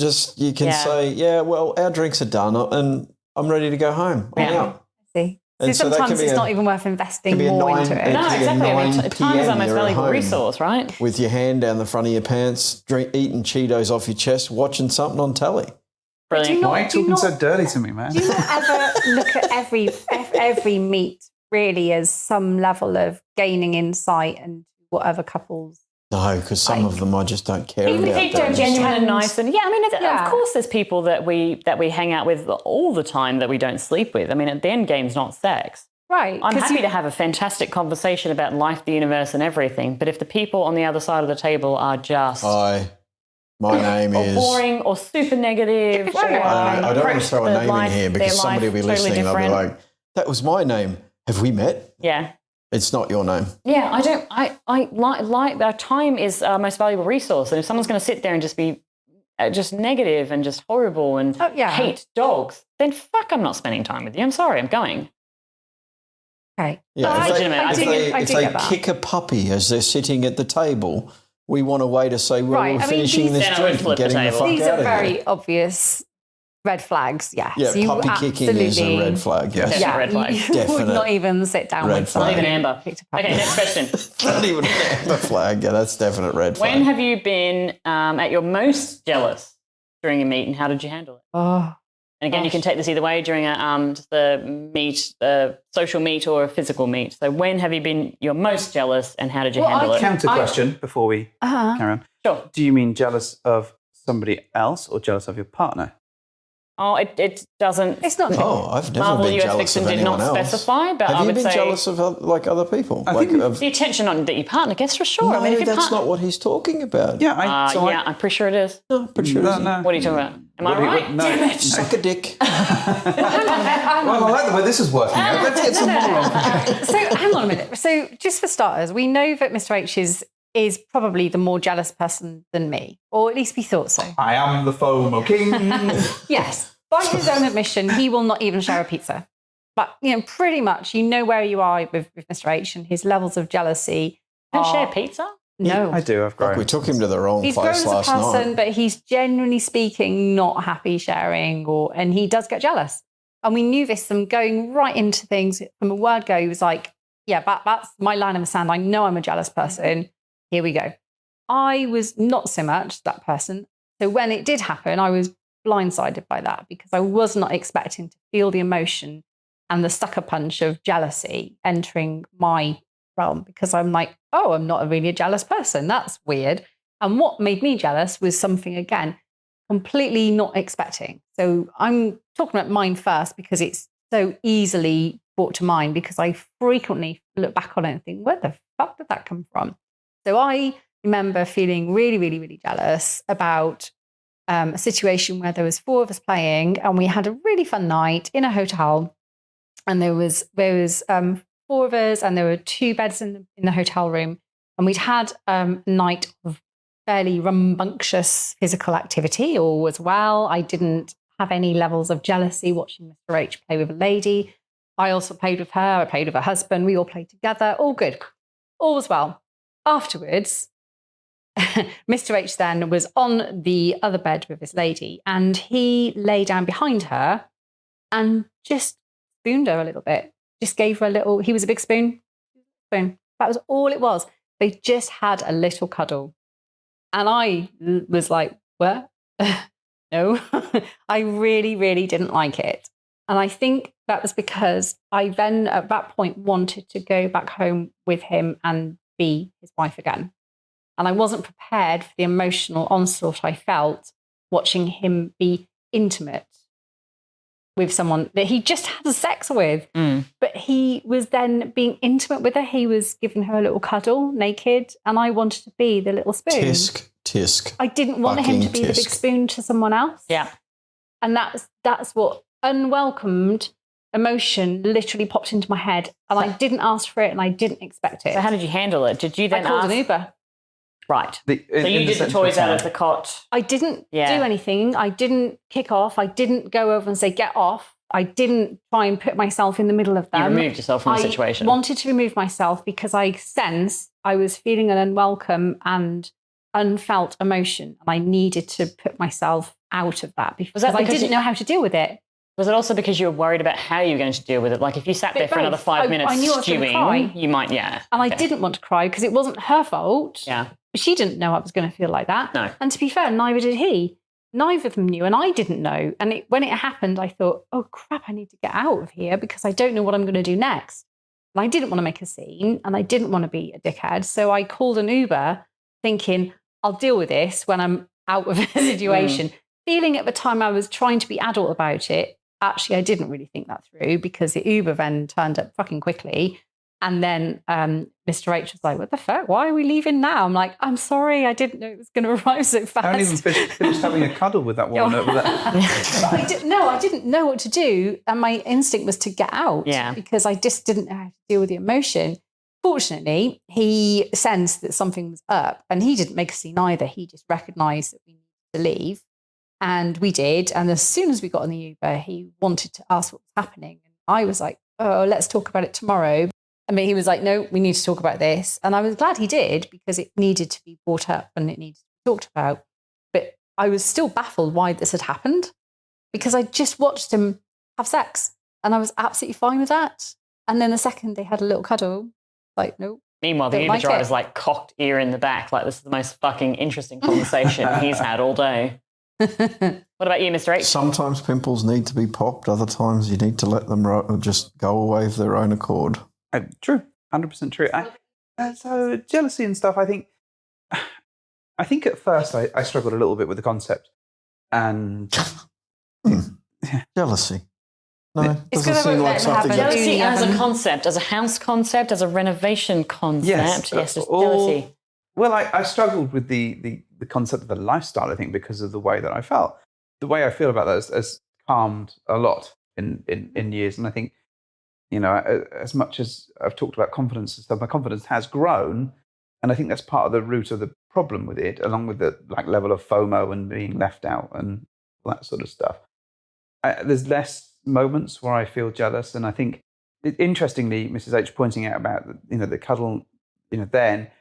can say, yeah, well, our drinks are done and I'm ready to go home. I'm out. See. And so sometimes it's not even worth investing more into it. No, exactly. I mean, time is our most valuable resource, right? With your hand down the front of your pants, eating Cheetos off your chest, watching something on telly. Brilliant. Why are you talking so dirty to me, man? Do you not ever look at every meet really as some level of gaining insight and what other couples? No, because some of them I just don't care even about. Even if they're genuine and nice, and of course, there's people that we hang out with all the time that we don't sleep with. I mean, the end game's not sex. Right. I'm happy to have a fantastic conversation about life, the universe, and everything. But if the people on the other side of the table are just my name is boring or super negative, I don't want to throw a name in here because somebody will be listening. They'll be like, "That was my name. Have we met?" Yeah. It's not your name. Yeah, I like our time is our most valuable resource. And if someone's going to sit there and just be just negative and just horrible and hate dogs, then fuck, I'm not spending time with you. I'm sorry, I'm going. Okay. Yeah, if they kick a puppy as they're sitting at the table, we want a way to say, well, we're finishing this drink and getting the fuck out of here. These are very obvious red flags, yes. Yeah, puppy kicking is a red flag, yes. Yeah, red flag. You would not even sit down with someone. Not even Amber. Okay, next question. Not even an Amber flag. Yeah, that's definite red flag. When have you been at your most jealous during a meet and how did you handle it? Oh, and again, you can take this either way during just a meet, a social meet or a physical meet. So when have you been your most jealous and how did you handle it? Counter question before we carry on. Sure. Do you mean jealous of somebody else or jealous of your partner? Oh, it doesn't. It's not. Oh, I've never been jealous of anyone else. Did not specify, but have I would say. Have you been jealous of other people? The attention that your partner gets for sure. No, I mean, if that's not what he's talking about. Yeah, I'm pretty sure it is. No, pretty sure. No. What are you talking about? Am I right? No. Damn it. Suck a dick. Well, I like the way this is working out. Let's get some more on. So hang on a minute. So just for starters, we know that Mr. H is probably the more jealous person than me, or at least we thought so. I am the FOMO king. Yes. By his own admission, he will not even share a pizza. But, pretty much, where you are with Mr. H and his levels of jealousy. You don't share pizza? No. I do, I've grown. We took him to the wrong place last night. He's grown as a person, but he's genuinely speaking not happy sharing, and he does get jealous. And we knew this from going right into things. From a word go, he was like, yeah, that's my line in the sand. I know I'm a jealous person. Here we go. I was not so much that person. So when it did happen, I was blindsided by that because I was not expecting to feel the emotion and the sucker punch of jealousy entering my realm because I'm like, oh, I'm not really a jealous person. That's weird. And what made me jealous was something, again, completely not expecting. So I'm talking about mine first because it's so easily brought to mind because I frequently look back on it and think, where the fuck did that come from? So I remember feeling really, really, really jealous about a situation where there was 4 of us playing and we had a really fun night in a hotel and there was 4 of us and there were 2 beds in the hotel room and we'd had a night of fairly rambunctious physical activity all was well. I didn't have any levels of jealousy watching Mr. H play with a lady. I also played with her. I played with her husband. We all played together. All good. All was well. Afterwards, Mr. H then was on the other bed with this lady and he lay down behind her and just spooned her a little bit. Just gave her a little, he was a big spoon, That was all it was. They just had a little cuddle. And I was like, what? No, I really, really didn't like it. And I think that was because I then at that point wanted to go back home with him and be his wife again. And I wasn't prepared for the emotional onslaught I felt watching him be intimate with someone that he just had sex with. But he was then being intimate with her. He was giving her a little cuddle naked, and I wanted to be the little spoon. Tisk. I didn't want him to be the big spoon to someone else. Yeah. And that's what unwelcomed emotion literally popped into my head, and I didn't ask for it and I didn't expect it. So how did you handle it? Did you then I called ask? an Uber. Right. So you did the toys out of the cot. I didn't do anything. I didn't kick off. I didn't go over and say, get off. I didn't try and put myself in the middle of them. You removed yourself from the situation. I wanted to remove myself because I sensed I was feeling an unwelcome and unfelt emotion. And I needed to put myself out of that because I didn't know how to deal with it. Was it also because you were worried about how you were going to deal with it? Like if you sat there for another 5 minutes stewing, you might, And I didn't want to cry because it wasn't her fault. Yeah. She didn't know I was going to feel like that. No. And to be fair, neither did he. Neither of them knew, and I didn't know. And when it happened, I thought, oh, crap, I need to get out of here because I don't know what I'm going to do next. And I didn't want to make a scene, and I didn't want to be a dickhead. So I called an Uber thinking, I'll deal with this when I'm out of a situation. Feeling at the time I was trying to be adult about it. Actually, I didn't really think that through because the Uber then turned up fucking quickly. And then Mr. H was like, what the fuck? Why are we leaving now? I'm like, I'm sorry. I didn't know it was going to arrive so fast. I haven't even finished having a cuddle with that woman. I didn't know what to do. And my instinct was to get out because I just didn't know how to deal with the emotion. Fortunately, he sensed that something was up and he didn't make a scene either. He just recognized that we needed to leave. And we did. And as soon as we got on the Uber, he wanted to ask what was happening. And I was like, oh, let's talk about it tomorrow. I mean, he was like, no, we need to talk about this. And I was glad he did because it needed to be brought up and it needed to be talked about. But I was still baffled why this had happened because I just watched him have sex and I was absolutely fine with that. And then the second they had a little cuddle, like, nope. Meanwhile, the Uber driver's like cocked ear in the back, like this is the most fucking interesting conversation he's had all day. What about you, Mr. H? Sometimes pimples need to be popped. Other times you need to let them just go away of their own accord. True, 100% true. So jealousy and stuff. I think at first I struggled a little bit with the concept, and jealousy. No, it's doesn't seem like something. Jealousy as a concept, as a house concept, as a renovation concept. Yes, there's jealousy. Well, I struggled with the concept of the lifestyle. I think because of the way that I felt. The way I feel about that has calmed a lot in years, and I think. You know, as much as I've talked about confidence and stuff, my confidence has grown. And I think that's part of the root of the problem with it, along with the level of FOMO and being left out and all that sort of stuff. There's less moments where I feel jealous. And I think, interestingly, Mrs. H pointing out about, the cuddle, then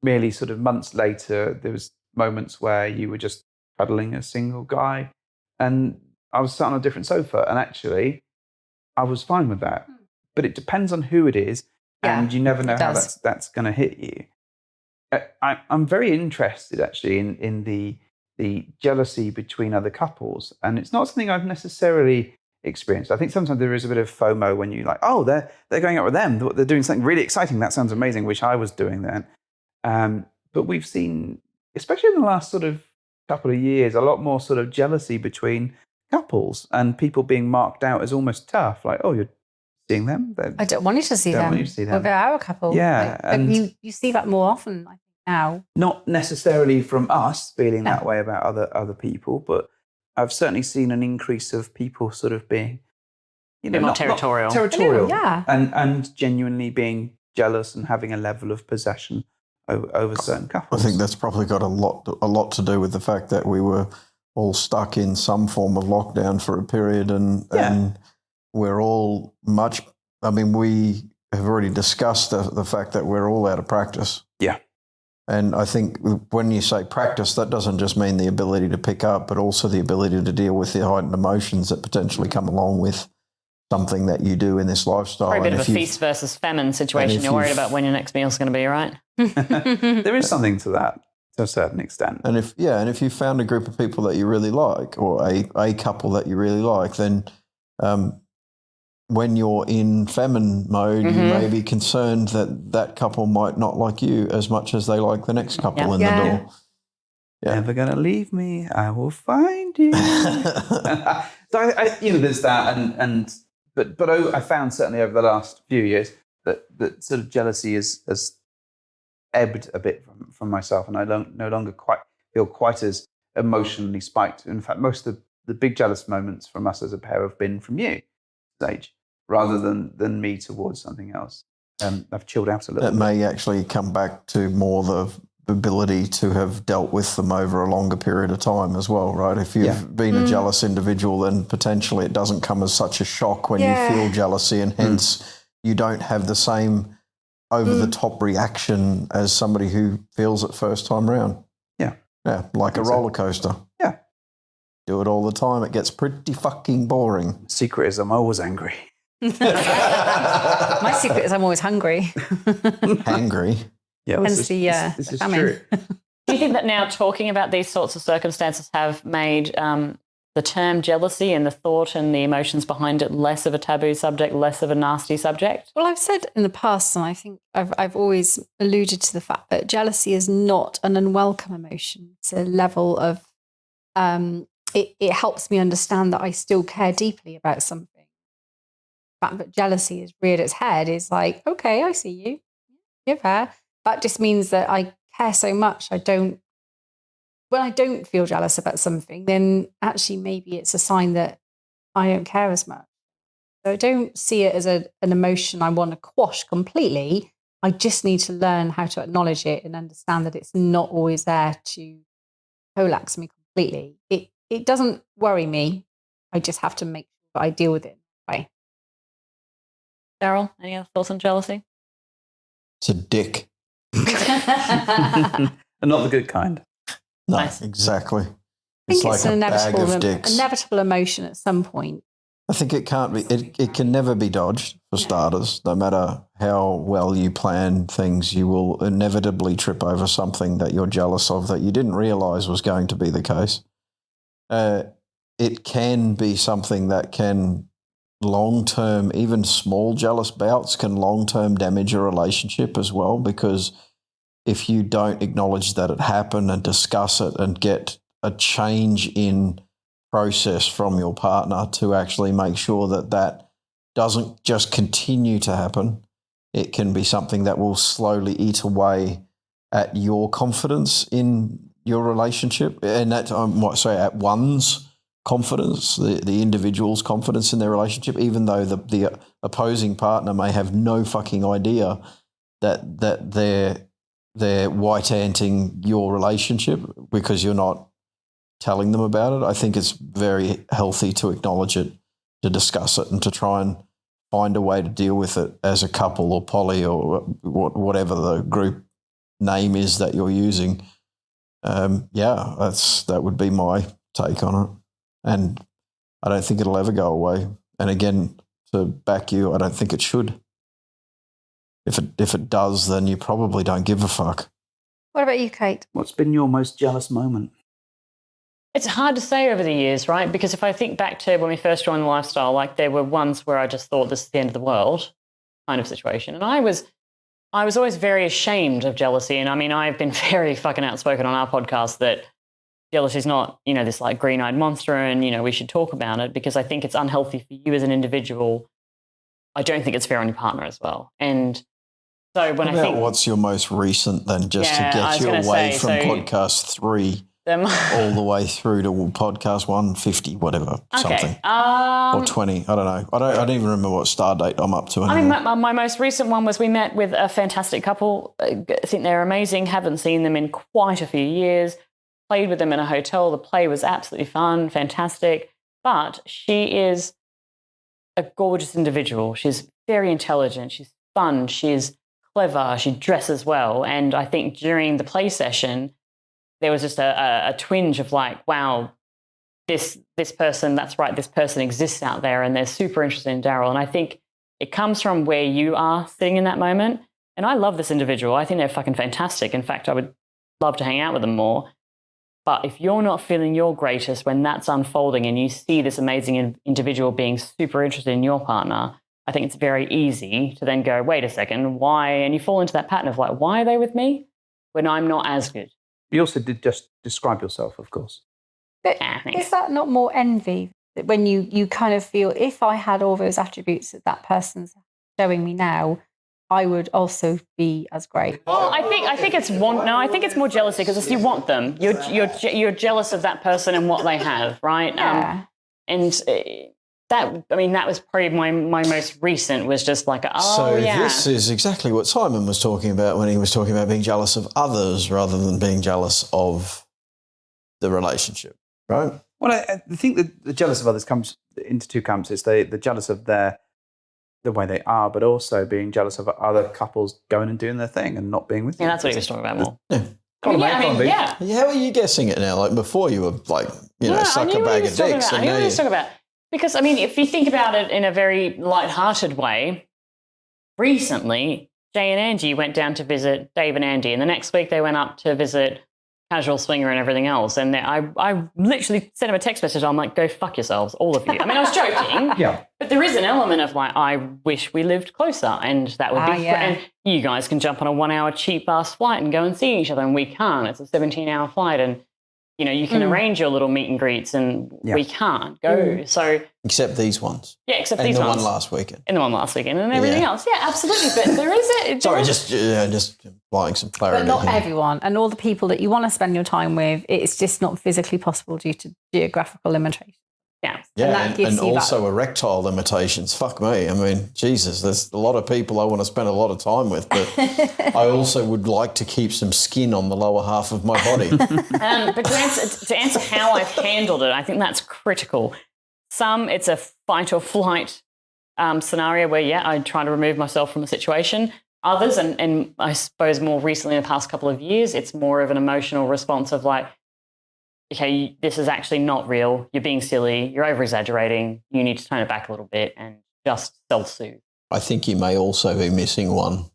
merely sort of months later, there was moments where you were just cuddling a single guy. And I was sat on a different sofa. And actually, I was fine with that, but it depends on who it is, and you never know how that's going to hit you. I'm very interested actually in the jealousy between other couples, and it's not something I've necessarily experienced. I think sometimes there is a bit of FOMO when you're like, oh, they're going out with them, they're doing something really exciting. That sounds amazing. Wish I was doing that. But we've seen, especially in the last sort of couple of years, a lot more sort of jealousy between couples and people being marked out as almost tough, like, oh, you're seeing them. I don't want you to see them. Well, they're our couple. Yeah, and you see that more often, I think, now. Not necessarily from us feeling that way about other people, but I've certainly seen an increase of people sort of being, not territorial, and genuinely being jealous and having a level of possession over certain couples. I think that's probably got a lot to do with the fact that we were all stuck in some form of lockdown for a period and we're all we have already discussed the fact that we're all out of practice. Yeah. And I think when you say practice, that doesn't just mean the ability to pick up, but also the ability to deal with the heightened emotions that potentially come along with something that you do in this lifestyle. Probably a bit And of a feast versus famine situation. if You're worried you've- about when your next meal's going to be, right? There is something to that to a certain extent. And if you found a group of people that you really like, or a couple that you really like, then when you're in famine mode, you may be concerned that couple might not like you as much as they like the next couple in the door. Yeah. Never gonna leave me. I will find you. So I there's that, but I found certainly over the last few years that sort of jealousy has ebbed a bit from myself, and I no longer quite feel quite as emotionally spiked. In fact, most of the big jealous moments from us as a pair have been from you, Sage, rather than me towards something else. I've chilled out a little It bit. may actually come back to more the ability to have dealt with them over a longer period of time as well, right? If you've been a jealous individual, then potentially it doesn't come as such a shock when you feel jealousy, and hence you don't have the same over-the-top reaction as somebody who feels it first time round. Yeah. Yeah, like a roller coaster. Yeah. Do it all the time. It gets pretty fucking boring. Secret is I'm always angry. My secret is I'm always hungry. Angry. Yeah, Hence the famine. true. Do you think that now talking about these sorts of circumstances have made the term jealousy and the thought and the emotions behind it less of a taboo subject, less of a nasty subject? Well, I've said in the past, and I think I've always alluded to the fact that jealousy is not an unwelcome emotion. It's a level of, it helps me understand that I still care deeply about something. The fact that jealousy is reared its head is like, okay, I see you. You're fair. That just means that I care so much. When I don't feel jealous about something, then actually maybe it's a sign that I don't care as much. So I don't see it as an emotion I want to quash completely. I just need to learn how to acknowledge it and understand that it's not always there to polax me completely. It doesn't worry me. I just have to make sure that I deal with it. Right. Darrell, any other thoughts on jealousy? It's a dick. And not the good kind. No, Nice. exactly. I think it's an bag of dicks. inevitable emotion at some point. I think it can't be. It can never be dodged, for starters. No matter how well you plan things, you will inevitably trip over something that you're jealous of that you didn't realise was going to be the case. It can be something that can long-term, even small jealous bouts can long-term damage a relationship as well, because if you don't acknowledge that it happened and discuss it and get a change in process from your partner to actually make sure that doesn't just continue to happen, it can be something that will slowly eat away at your confidence in your relationship, and at one's confidence, the individual's confidence in their relationship, even though the opposing partner may have no fucking idea that they're white-anting your relationship because you're not telling them about it. I think it's very healthy to acknowledge it, to discuss it, and to try and find a way to deal with it as a couple or poly or whatever the group name is that you're using. That would be my take on it. And I don't think it'll ever go away. And again, to back you, I don't think it should. If it does, then you probably don't give a fuck. What about you, Kate? What's been your most jealous moment? It's hard to say over the years, right? Because if I think back to when we first joined the lifestyle, like there were ones where I just thought this is the end of the world kind of situation. And I was always very ashamed of jealousy. And I mean, I've been very fucking outspoken on our podcast that jealousy is not, this like green-eyed monster and, we should talk about it, because I think it's unhealthy for you as an individual. I don't think it's fair on your partner as well. And so when I think... what's your most recent then, just to get you away from podcast 3 all the way through to podcast 150, whatever, something. Or 20, I don't know. I don't even remember what star date I'm up to anymore. I mean, my most recent one was we met with a fantastic couple. I think they're amazing. Haven't seen them in quite a few years. Played with them in a hotel. The play was absolutely fun, fantastic. But she is a gorgeous individual. She's very intelligent. She's fun. She's clever. She dresses well. And I think during the play session, there was just a twinge of like, wow, this person, that's right, this person exists out there and they're super interested in Darrell. And I think it comes from where you are sitting in that moment. And I love this individual. I think they're fucking fantastic. In fact, I would love to hang out with them more. But if you're not feeling your greatest when that's unfolding and you see this amazing individual being super interested in your partner, I think it's very easy to then go, wait a second, why? And you fall into that pattern of like, why are they with me when I'm not as good? You also did just describe yourself, of course. But is that not more envy? That when you kind of feel, if I had all those attributes that person's showing me now, I would also be as great. Well, I think it's I think it's more jealousy because you want them. You're jealous of that person and what they have, right? Yeah. That was probably my most recent was just like, This is exactly what Simon was talking about when he was talking about being jealous of others rather than being jealous of the relationship, right? Well, I think that the jealous of others comes into two camps. It's the jealous of the way they are, but also being jealous of other couples going and doing their thing and not being with you. Yeah, that's what he was talking about more. Yeah. How are you guessing it now? Like before you were like, suck a bag of dicks. I knew what he was talking about. Because, I mean, if you think about it in a very light-hearted way, recently, Jay and Angie went down to visit Dave and Andy, and the next week they went up to visit Casual Swinger and everything else. And I literally sent him a text message. I'm like, go fuck yourselves, all of you. I mean, I was joking. Yeah. But there is an element of like, I wish we lived closer, and that would be and you guys can jump on a 1 hour cheap ass flight and go and see each other, and we can't. It's a 17-hour flight, and you can arrange your little meet and greets, and we can't go. So except these ones. Yeah, except and these ones. And the one last weekend. And the one last weekend, and everything else. Yeah, absolutely. But there is Sorry, just applying some clarity. But not everyone, and all the people that you want to spend your time with, it's just not physically possible due to geographical limitations. Yeah, and also erectile limitations. Fuck me. I mean, Jesus, there's a lot of people I want to spend a lot of time with, but I also would like to keep some skin on the lower half of my body. But to answer how I've handled it, I think that's critical. It's a fight or flight scenario where, I try to remove myself from the situation. Others, and I suppose more recently in the past couple of years, it's more of an emotional response of like, okay, this is actually not real. You're being silly. You're over-exaggerating. You need to tone it back a little bit and just self-soothe. I think you may also be missing one,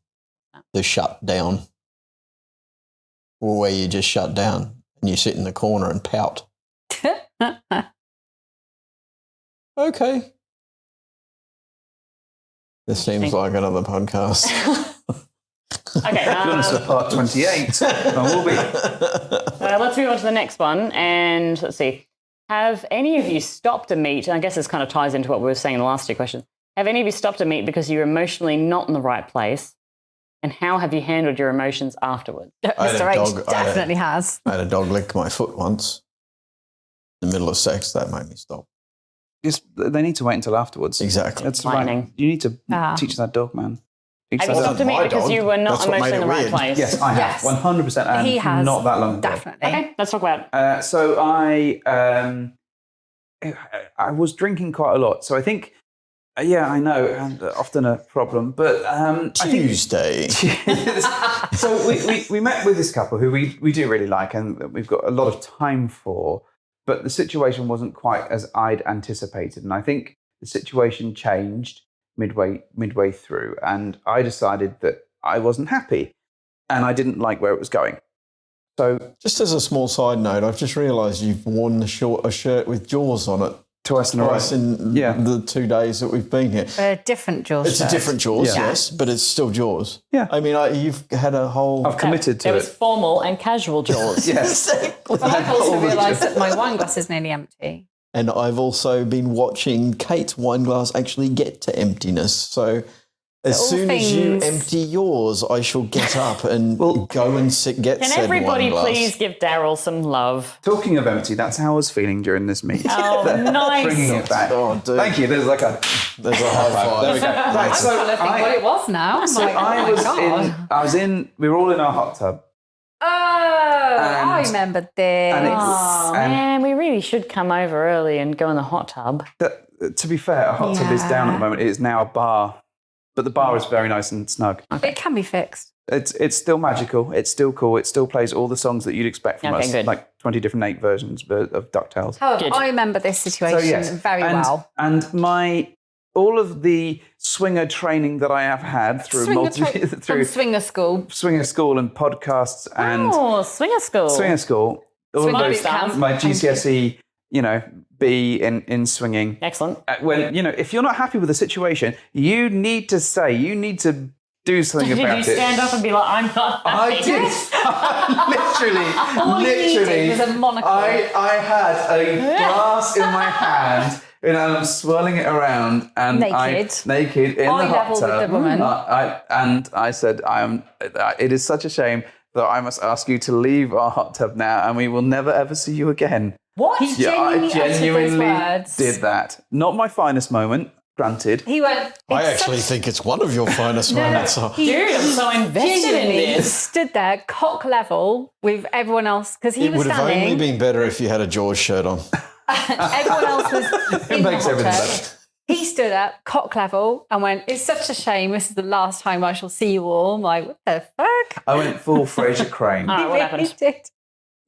the shut down, or where you just shut down and you sit in the corner and pout. Okay. This seems like another podcast. Okay. Part 28. We'll be. Let's move on to the next one. And let's see. Have any of you stopped a meet? I guess this kind of ties into what we were saying in the last two questions. Have any of you stopped a meet because you're emotionally not in the right place? And how have you handled your emotions afterwards? Mr. H definitely has. I had a dog lick my foot once. In the middle of sex, that made me stop. They need to wait until afterwards. Exactly. That's right. You need to teach that dog, man. Have you stopped a meet because you were not emotionally in the right place? Yes, I have. 100%. And he has. Not that long ago. Definitely. Okay, let's talk about it. So I was drinking quite a lot. So I think, I know, and often a problem. But Tuesday. I think, so we met with this couple who we do really like and we've got a lot of time for. But the situation wasn't quite as I'd anticipated. And I think the situation changed midway through, and I decided that I wasn't happy and I didn't like where it was going. So just as a small side note, I've just realised you've worn a shirt with Jaws on it twice in the 2 days that we've been here. A different Jaws. It's a different Jaws, yes, but it's still Jaws. Yeah. I mean, you've had a whole... I've committed to it. There was formal and casual Jaws. Yes. Well, I've also realised that my wine glass is nearly empty. And I've also been watching Kate's wine glass actually get to emptiness. So as soon as you empty yours, I shall get up and go and get Can said everybody wine glass. Please give Darrell some love? Talking of empty, that's how I was feeling during this meet. Oh, nice. Bringing it back. Oh, dude. Thank you. There's a high five. There we go. I'm trying to think what it was now. We were all in our hot tub. Oh, I remember this. Man, we really should come over early and go in the hot tub. To be fair, our hot tub is down at the moment. It is now a bar, but the bar is very nice and snug. It can be fixed. It's still magical. It's still cool. It still plays all the songs that you'd expect from us, good. like 20 different 8 versions of DuckTales. Oh, Good. I remember this situation very well. And all of the swinger training that I have had through From swinger school and podcasts and Swinger School. Swinger School, all Swinger of those, boot camp. my GCSE, B in swinging. Excellent. When if you're not happy with the situation, you need to do something Did about you it. stand up and be like, I'm not happy? I did. All you needed was a monocle. I had a glass in my hand and I'm swirling it around and naked in the hot level tub. with the woman. I said, it is such a shame that I must ask you to leave our hot tub now and we will never ever see you again. What? He I genuinely uttered those words. did that. Not my finest moment, granted. He went. I actually think it's one of your finest moments. Dude, I'm so invested in this. Stood there, cock level, with everyone else because he It was would have standing. only been better if you had a Jaws shirt on. Everyone else was in the makes hot everything tub. better. He stood up, cock level, and went, "It's such a shame. This is the last time I shall see you all." I'm like, what the fuck? I went full Fraser Crane. All right, what happened? He did.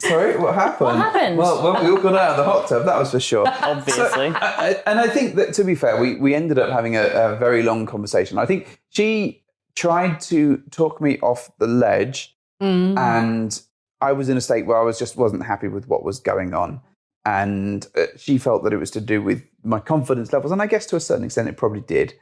Sorry, what happened? What happened? Well, we all got out of the hot tub, that was for sure. Obviously. And I think that, to be fair, we ended up having a very long conversation. I think she tried to talk me off the ledge, and I was in a state where I wasn't happy with what was going on. And she felt that it was to do with my confidence levels, and I guess to a certain extent it probably did.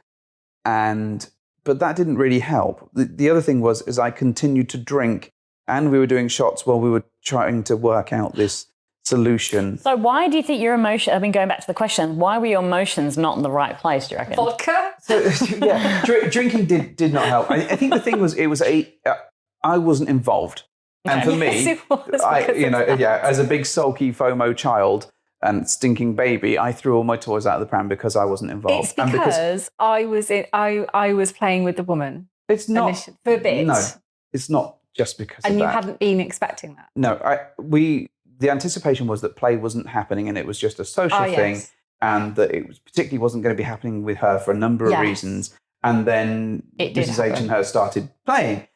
But that didn't really help. The other thing is I continued to drink, and we were doing shots while we were trying to work out this solution. So why do you think your emotion, I mean, going back to the question, why were your emotions not in the right place, do you reckon? Vodka? So, drinking did not help. I think the thing was, I wasn't involved. And for me, Yes, it was as a big sulky FOMO child and stinking baby, I threw all my toys out of the pram because I wasn't involved. It's because I was playing with the woman. It's not for a bit. No, it's not just because of that. And you hadn't been expecting that. No, the anticipation was that play wasn't happening and it was just a social thing, and that it particularly wasn't going to be happening with her for a number of reasons. And then Mrs. H and her started playing.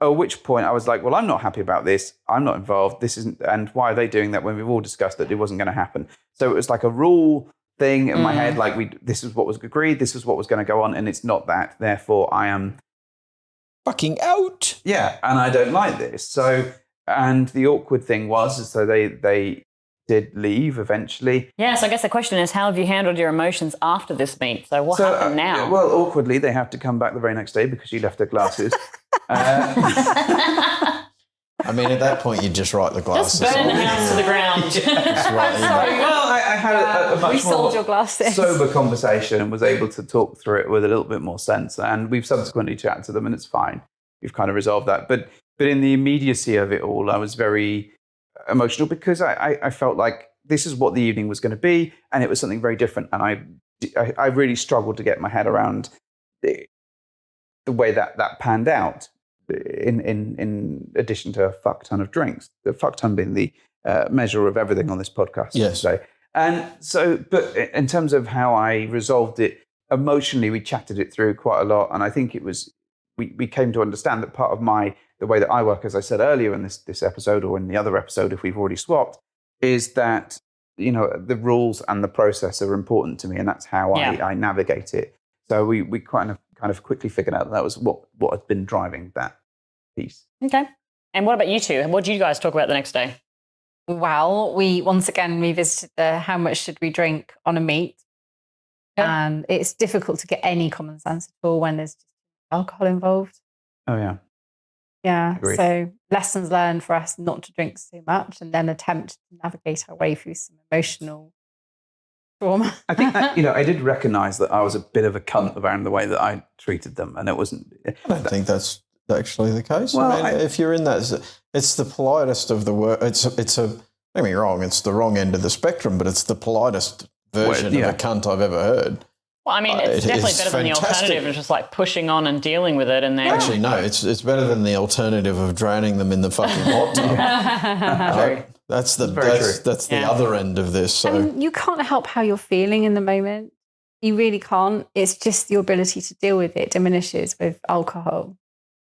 At which point I was like, well, I'm not happy about this. I'm not involved. This isn't, and why are they doing that when we've all discussed that it wasn't going to happen? So it was like a rule thing in my head, like this is what was agreed, this is what was going to go on, and it's not that. Therefore, I am Fucking out. Yeah, and I don't like this. So, and the awkward thing was, so they did leave eventually. Yeah, so I guess the question is, how have you handled your emotions after this meet? So what happened now? Well, awkwardly, they have to come back the very next day because she left her glasses. I mean, at that point, you just write the glasses. Just burn the on. house to the ground. Well, I had a much We sold more your glasses. sober conversation and was able to talk through it with a little bit more sense. And we've subsequently chatted to them, and it's fine. We've kind of resolved that. But in the immediacy of it all, I was very emotional because I felt like this is what the evening was going to be, and it was something very different. And I really struggled to get my head around the way that panned out. In addition to a fuck ton of drinks, the fuck ton being the measure of everything on this podcast. Yes. Today. And so, but in terms of how I resolved it emotionally, we chatted it through quite a lot, and I think it was we came to understand that part of the way that I work, as I said earlier in this episode or in the other episode, if we've already swapped, is that the rules and the process are important to me, and that's how I navigate it. So we kind of quickly figured out that was what had been driving that piece. Okay. And what about you two? What did you guys talk about the next day? Well, we once again revisited the how much should we drink on a meet. Okay. And it's difficult to get any common sense at all when there's just alcohol involved. Oh, yeah. Yeah. Agreed. So lessons learned for us not to drink too much and then attempt to navigate our way through some emotional trauma. I think that, I did recognise that I was a bit of a cunt around the way that I treated them, and it wasn't. I don't think that's actually the case. Well, I mean, if you're in that, it's the politest of the word. It's don't get me wrong, it's the wrong end of the spectrum, but it's the politest version of a cunt I've ever heard. Well, I mean, it's It definitely is better than the fantastic. alternative of just like pushing on and dealing with it. And then Actually, no, it's better than the alternative of drowning them in the fucking hot tub. That's the other end of this. So And you can't help how you're feeling in the moment. You really can't. It's just your ability to deal with it diminishes with alcohol.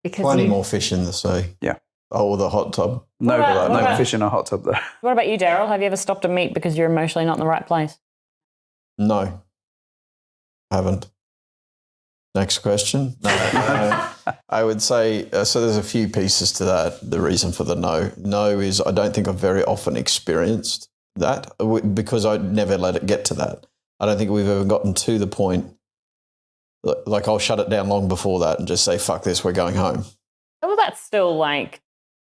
Because Plenty more fish in the sea. Yeah. Oh, the hot tub. No, What no about- fish in a hot tub there. What about you, Darrell? Have you ever stopped a meet because you're emotionally not in the right place? No, haven't. Next question. No, I would say, so there's a few pieces to that. The reason for the no. No is I don't think I've very often experienced that because I never let it get to that. I don't think we've ever gotten to the point, like I'll shut it down long before that and just say, fuck this, we're going home. Well, that's still like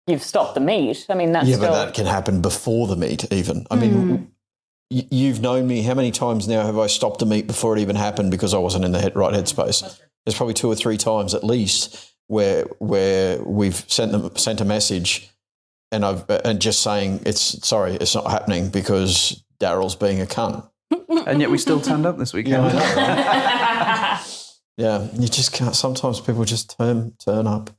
you've stopped the meet. I mean, that's Yeah, still... but that can happen before the meet even. I mean, you've known me. How many times now have I stopped a meet before it even happened because I wasn't in the right headspace? There's probably 2 or 3 times at least where we've sent a message and just saying it's not happening because Darrell's being a cunt. And yet we still turned up this weekend. Yeah, you just can't. Sometimes people just turn up.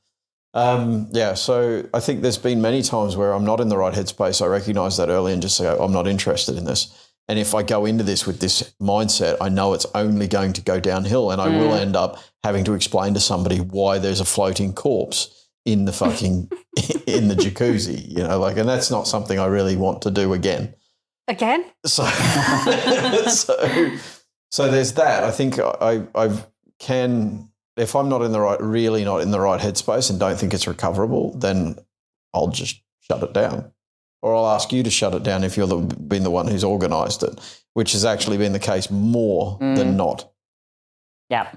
So I think there's been many times where I'm not in the right headspace. I recognise that early and just say, I'm not interested in this. And if I go into this with this mindset, I know it's only going to go downhill and I will end up having to explain to somebody why there's a floating corpse in the fucking, in the jacuzzi, and that's not something I really want to do again. Again? So there's that. I think I can, if I'm really not in the right headspace and don't think it's recoverable, then I'll just shut it down. Or I'll ask you to shut it down if you've been the one who's organised it, which has actually been the case more than not. Yeah.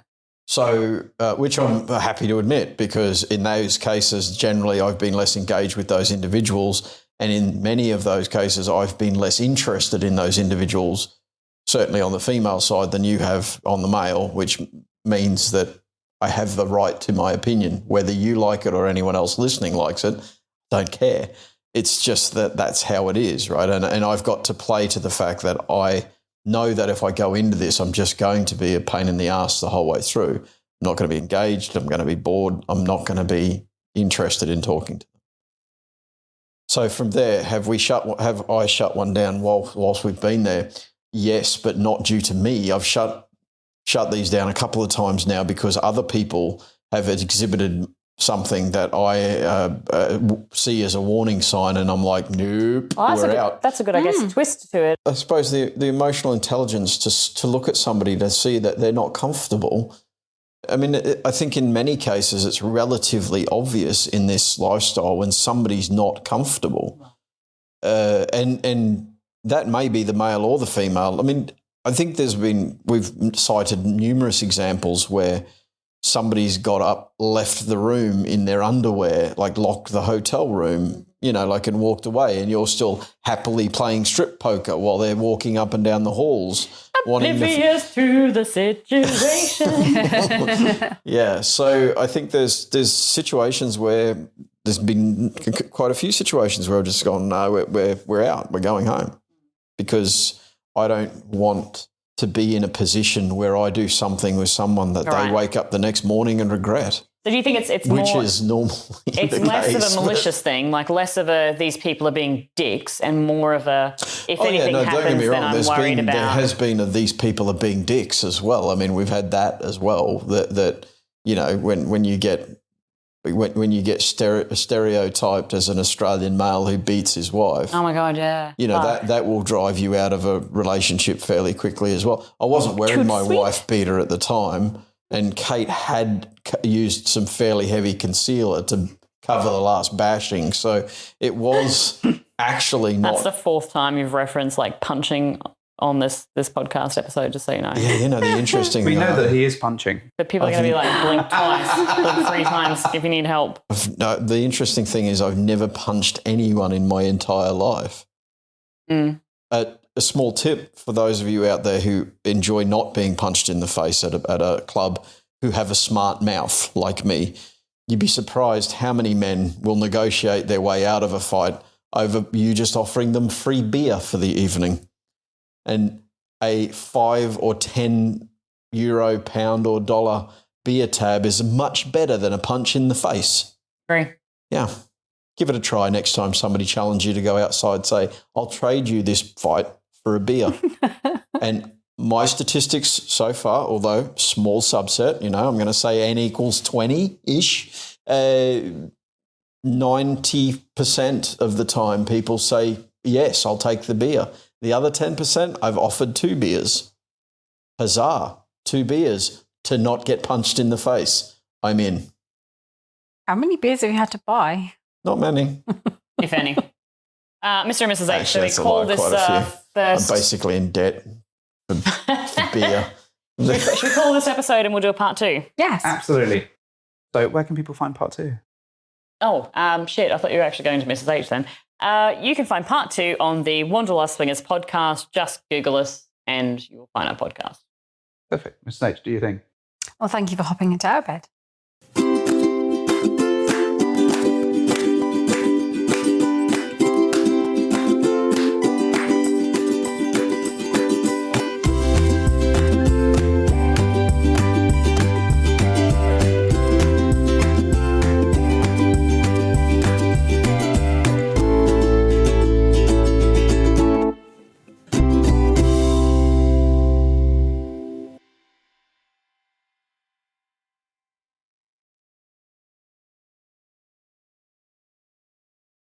So, which I'm happy to admit, because in those cases, generally I've been less engaged with those individuals. And in many of those cases, I've been less interested in those individuals, certainly on the female side, than you have on the male, which means that I have the right to my opinion. Whether you like it or anyone else listening likes it, don't care. It's just that that's how it is, right? And I've got to play to the fact that I know that if I go into this, I'm just going to be a pain in the ass the whole way through. I'm not going to be engaged. I'm going to be bored. I'm not going to be interested in talking to them. So from there, have I shut one down whilst we've been there? Yes, but not due to me. I've shut these down a couple of times now because other people have exhibited something that I see as a warning sign, and I'm like, nope, we're out. That's a good, I guess, twist to it. I suppose the emotional intelligence to look at somebody to see that they're not comfortable. I mean, I think in many cases it's relatively obvious in this lifestyle when somebody's not comfortable. And that may be the male or the female. I mean, I think we've cited numerous examples where somebody's got up, left the room in their underwear, like locked the hotel room, and walked away, and you're still happily playing strip poker while they're walking up and down the halls. Oblivious to the situation. Yeah, so I think there's situations where there's been quite a few situations where I've just gone, no, we're out, we're going home, because I don't want to be in a position where I do something with someone that they wake up the next morning and regret. So do you think it's which more, is normally it's the less case, of a malicious thing, like less of a these people are being dicks, and more of a anything don't happens, get me wrong. then I'm worried about. There has been these people are being dicks as well. I mean, we've had that as well. That when you get stereotyped as an Australian male who beats his wife. Oh my God, yeah. That will drive you out of a relationship fairly quickly as well. I wasn't wearing my wife beater at the time, and Cate had used some fairly heavy concealer to cover the last bashing. So it was actually not. That's the 4th time you've referenced like punching on this podcast episode, just so you know. Yeah, the interesting We know that he is punching. But people are going to be like, blink twice, blink 3 times if you need help. No, the interesting thing is I've never punched anyone in my entire life. A small tip for those of you out there who enjoy not being punched in the face at a club, who have a smart mouth like me, you'd be surprised how many men will negotiate their way out of a fight over you just offering them free beer for the evening. And a €5 or €10, pound or dollar beer tab is much better than a punch in the face. Agree. Yeah. Give it a try next time somebody challenges you to go outside, say, I'll trade you this fight for a beer. And my statistics so far, although small subset, I'm going to say N equals 20-ish, 90% of the time people say, yes, I'll take the beer. The other 10%, I've offered 2 beers. Huzzah, 2 beers to not get punched in the face. I'm in. How many beers have you had to buy? Not many. If any. Mr. and Mrs. H, Actually, so we that's a call lie, this quite a few. first... I'm basically in debt for beer. Should we call this episode and we'll do a part 2? Yes. Absolutely. So where can people find part 2? Oh, shit, I thought you were actually going to Mrs. H then. You can find part 2 on the Wanderlust Swingers podcast. Just Google us and you will find our podcast. Perfect. Mr. H, do you think? Well, thank you for hopping into our bed.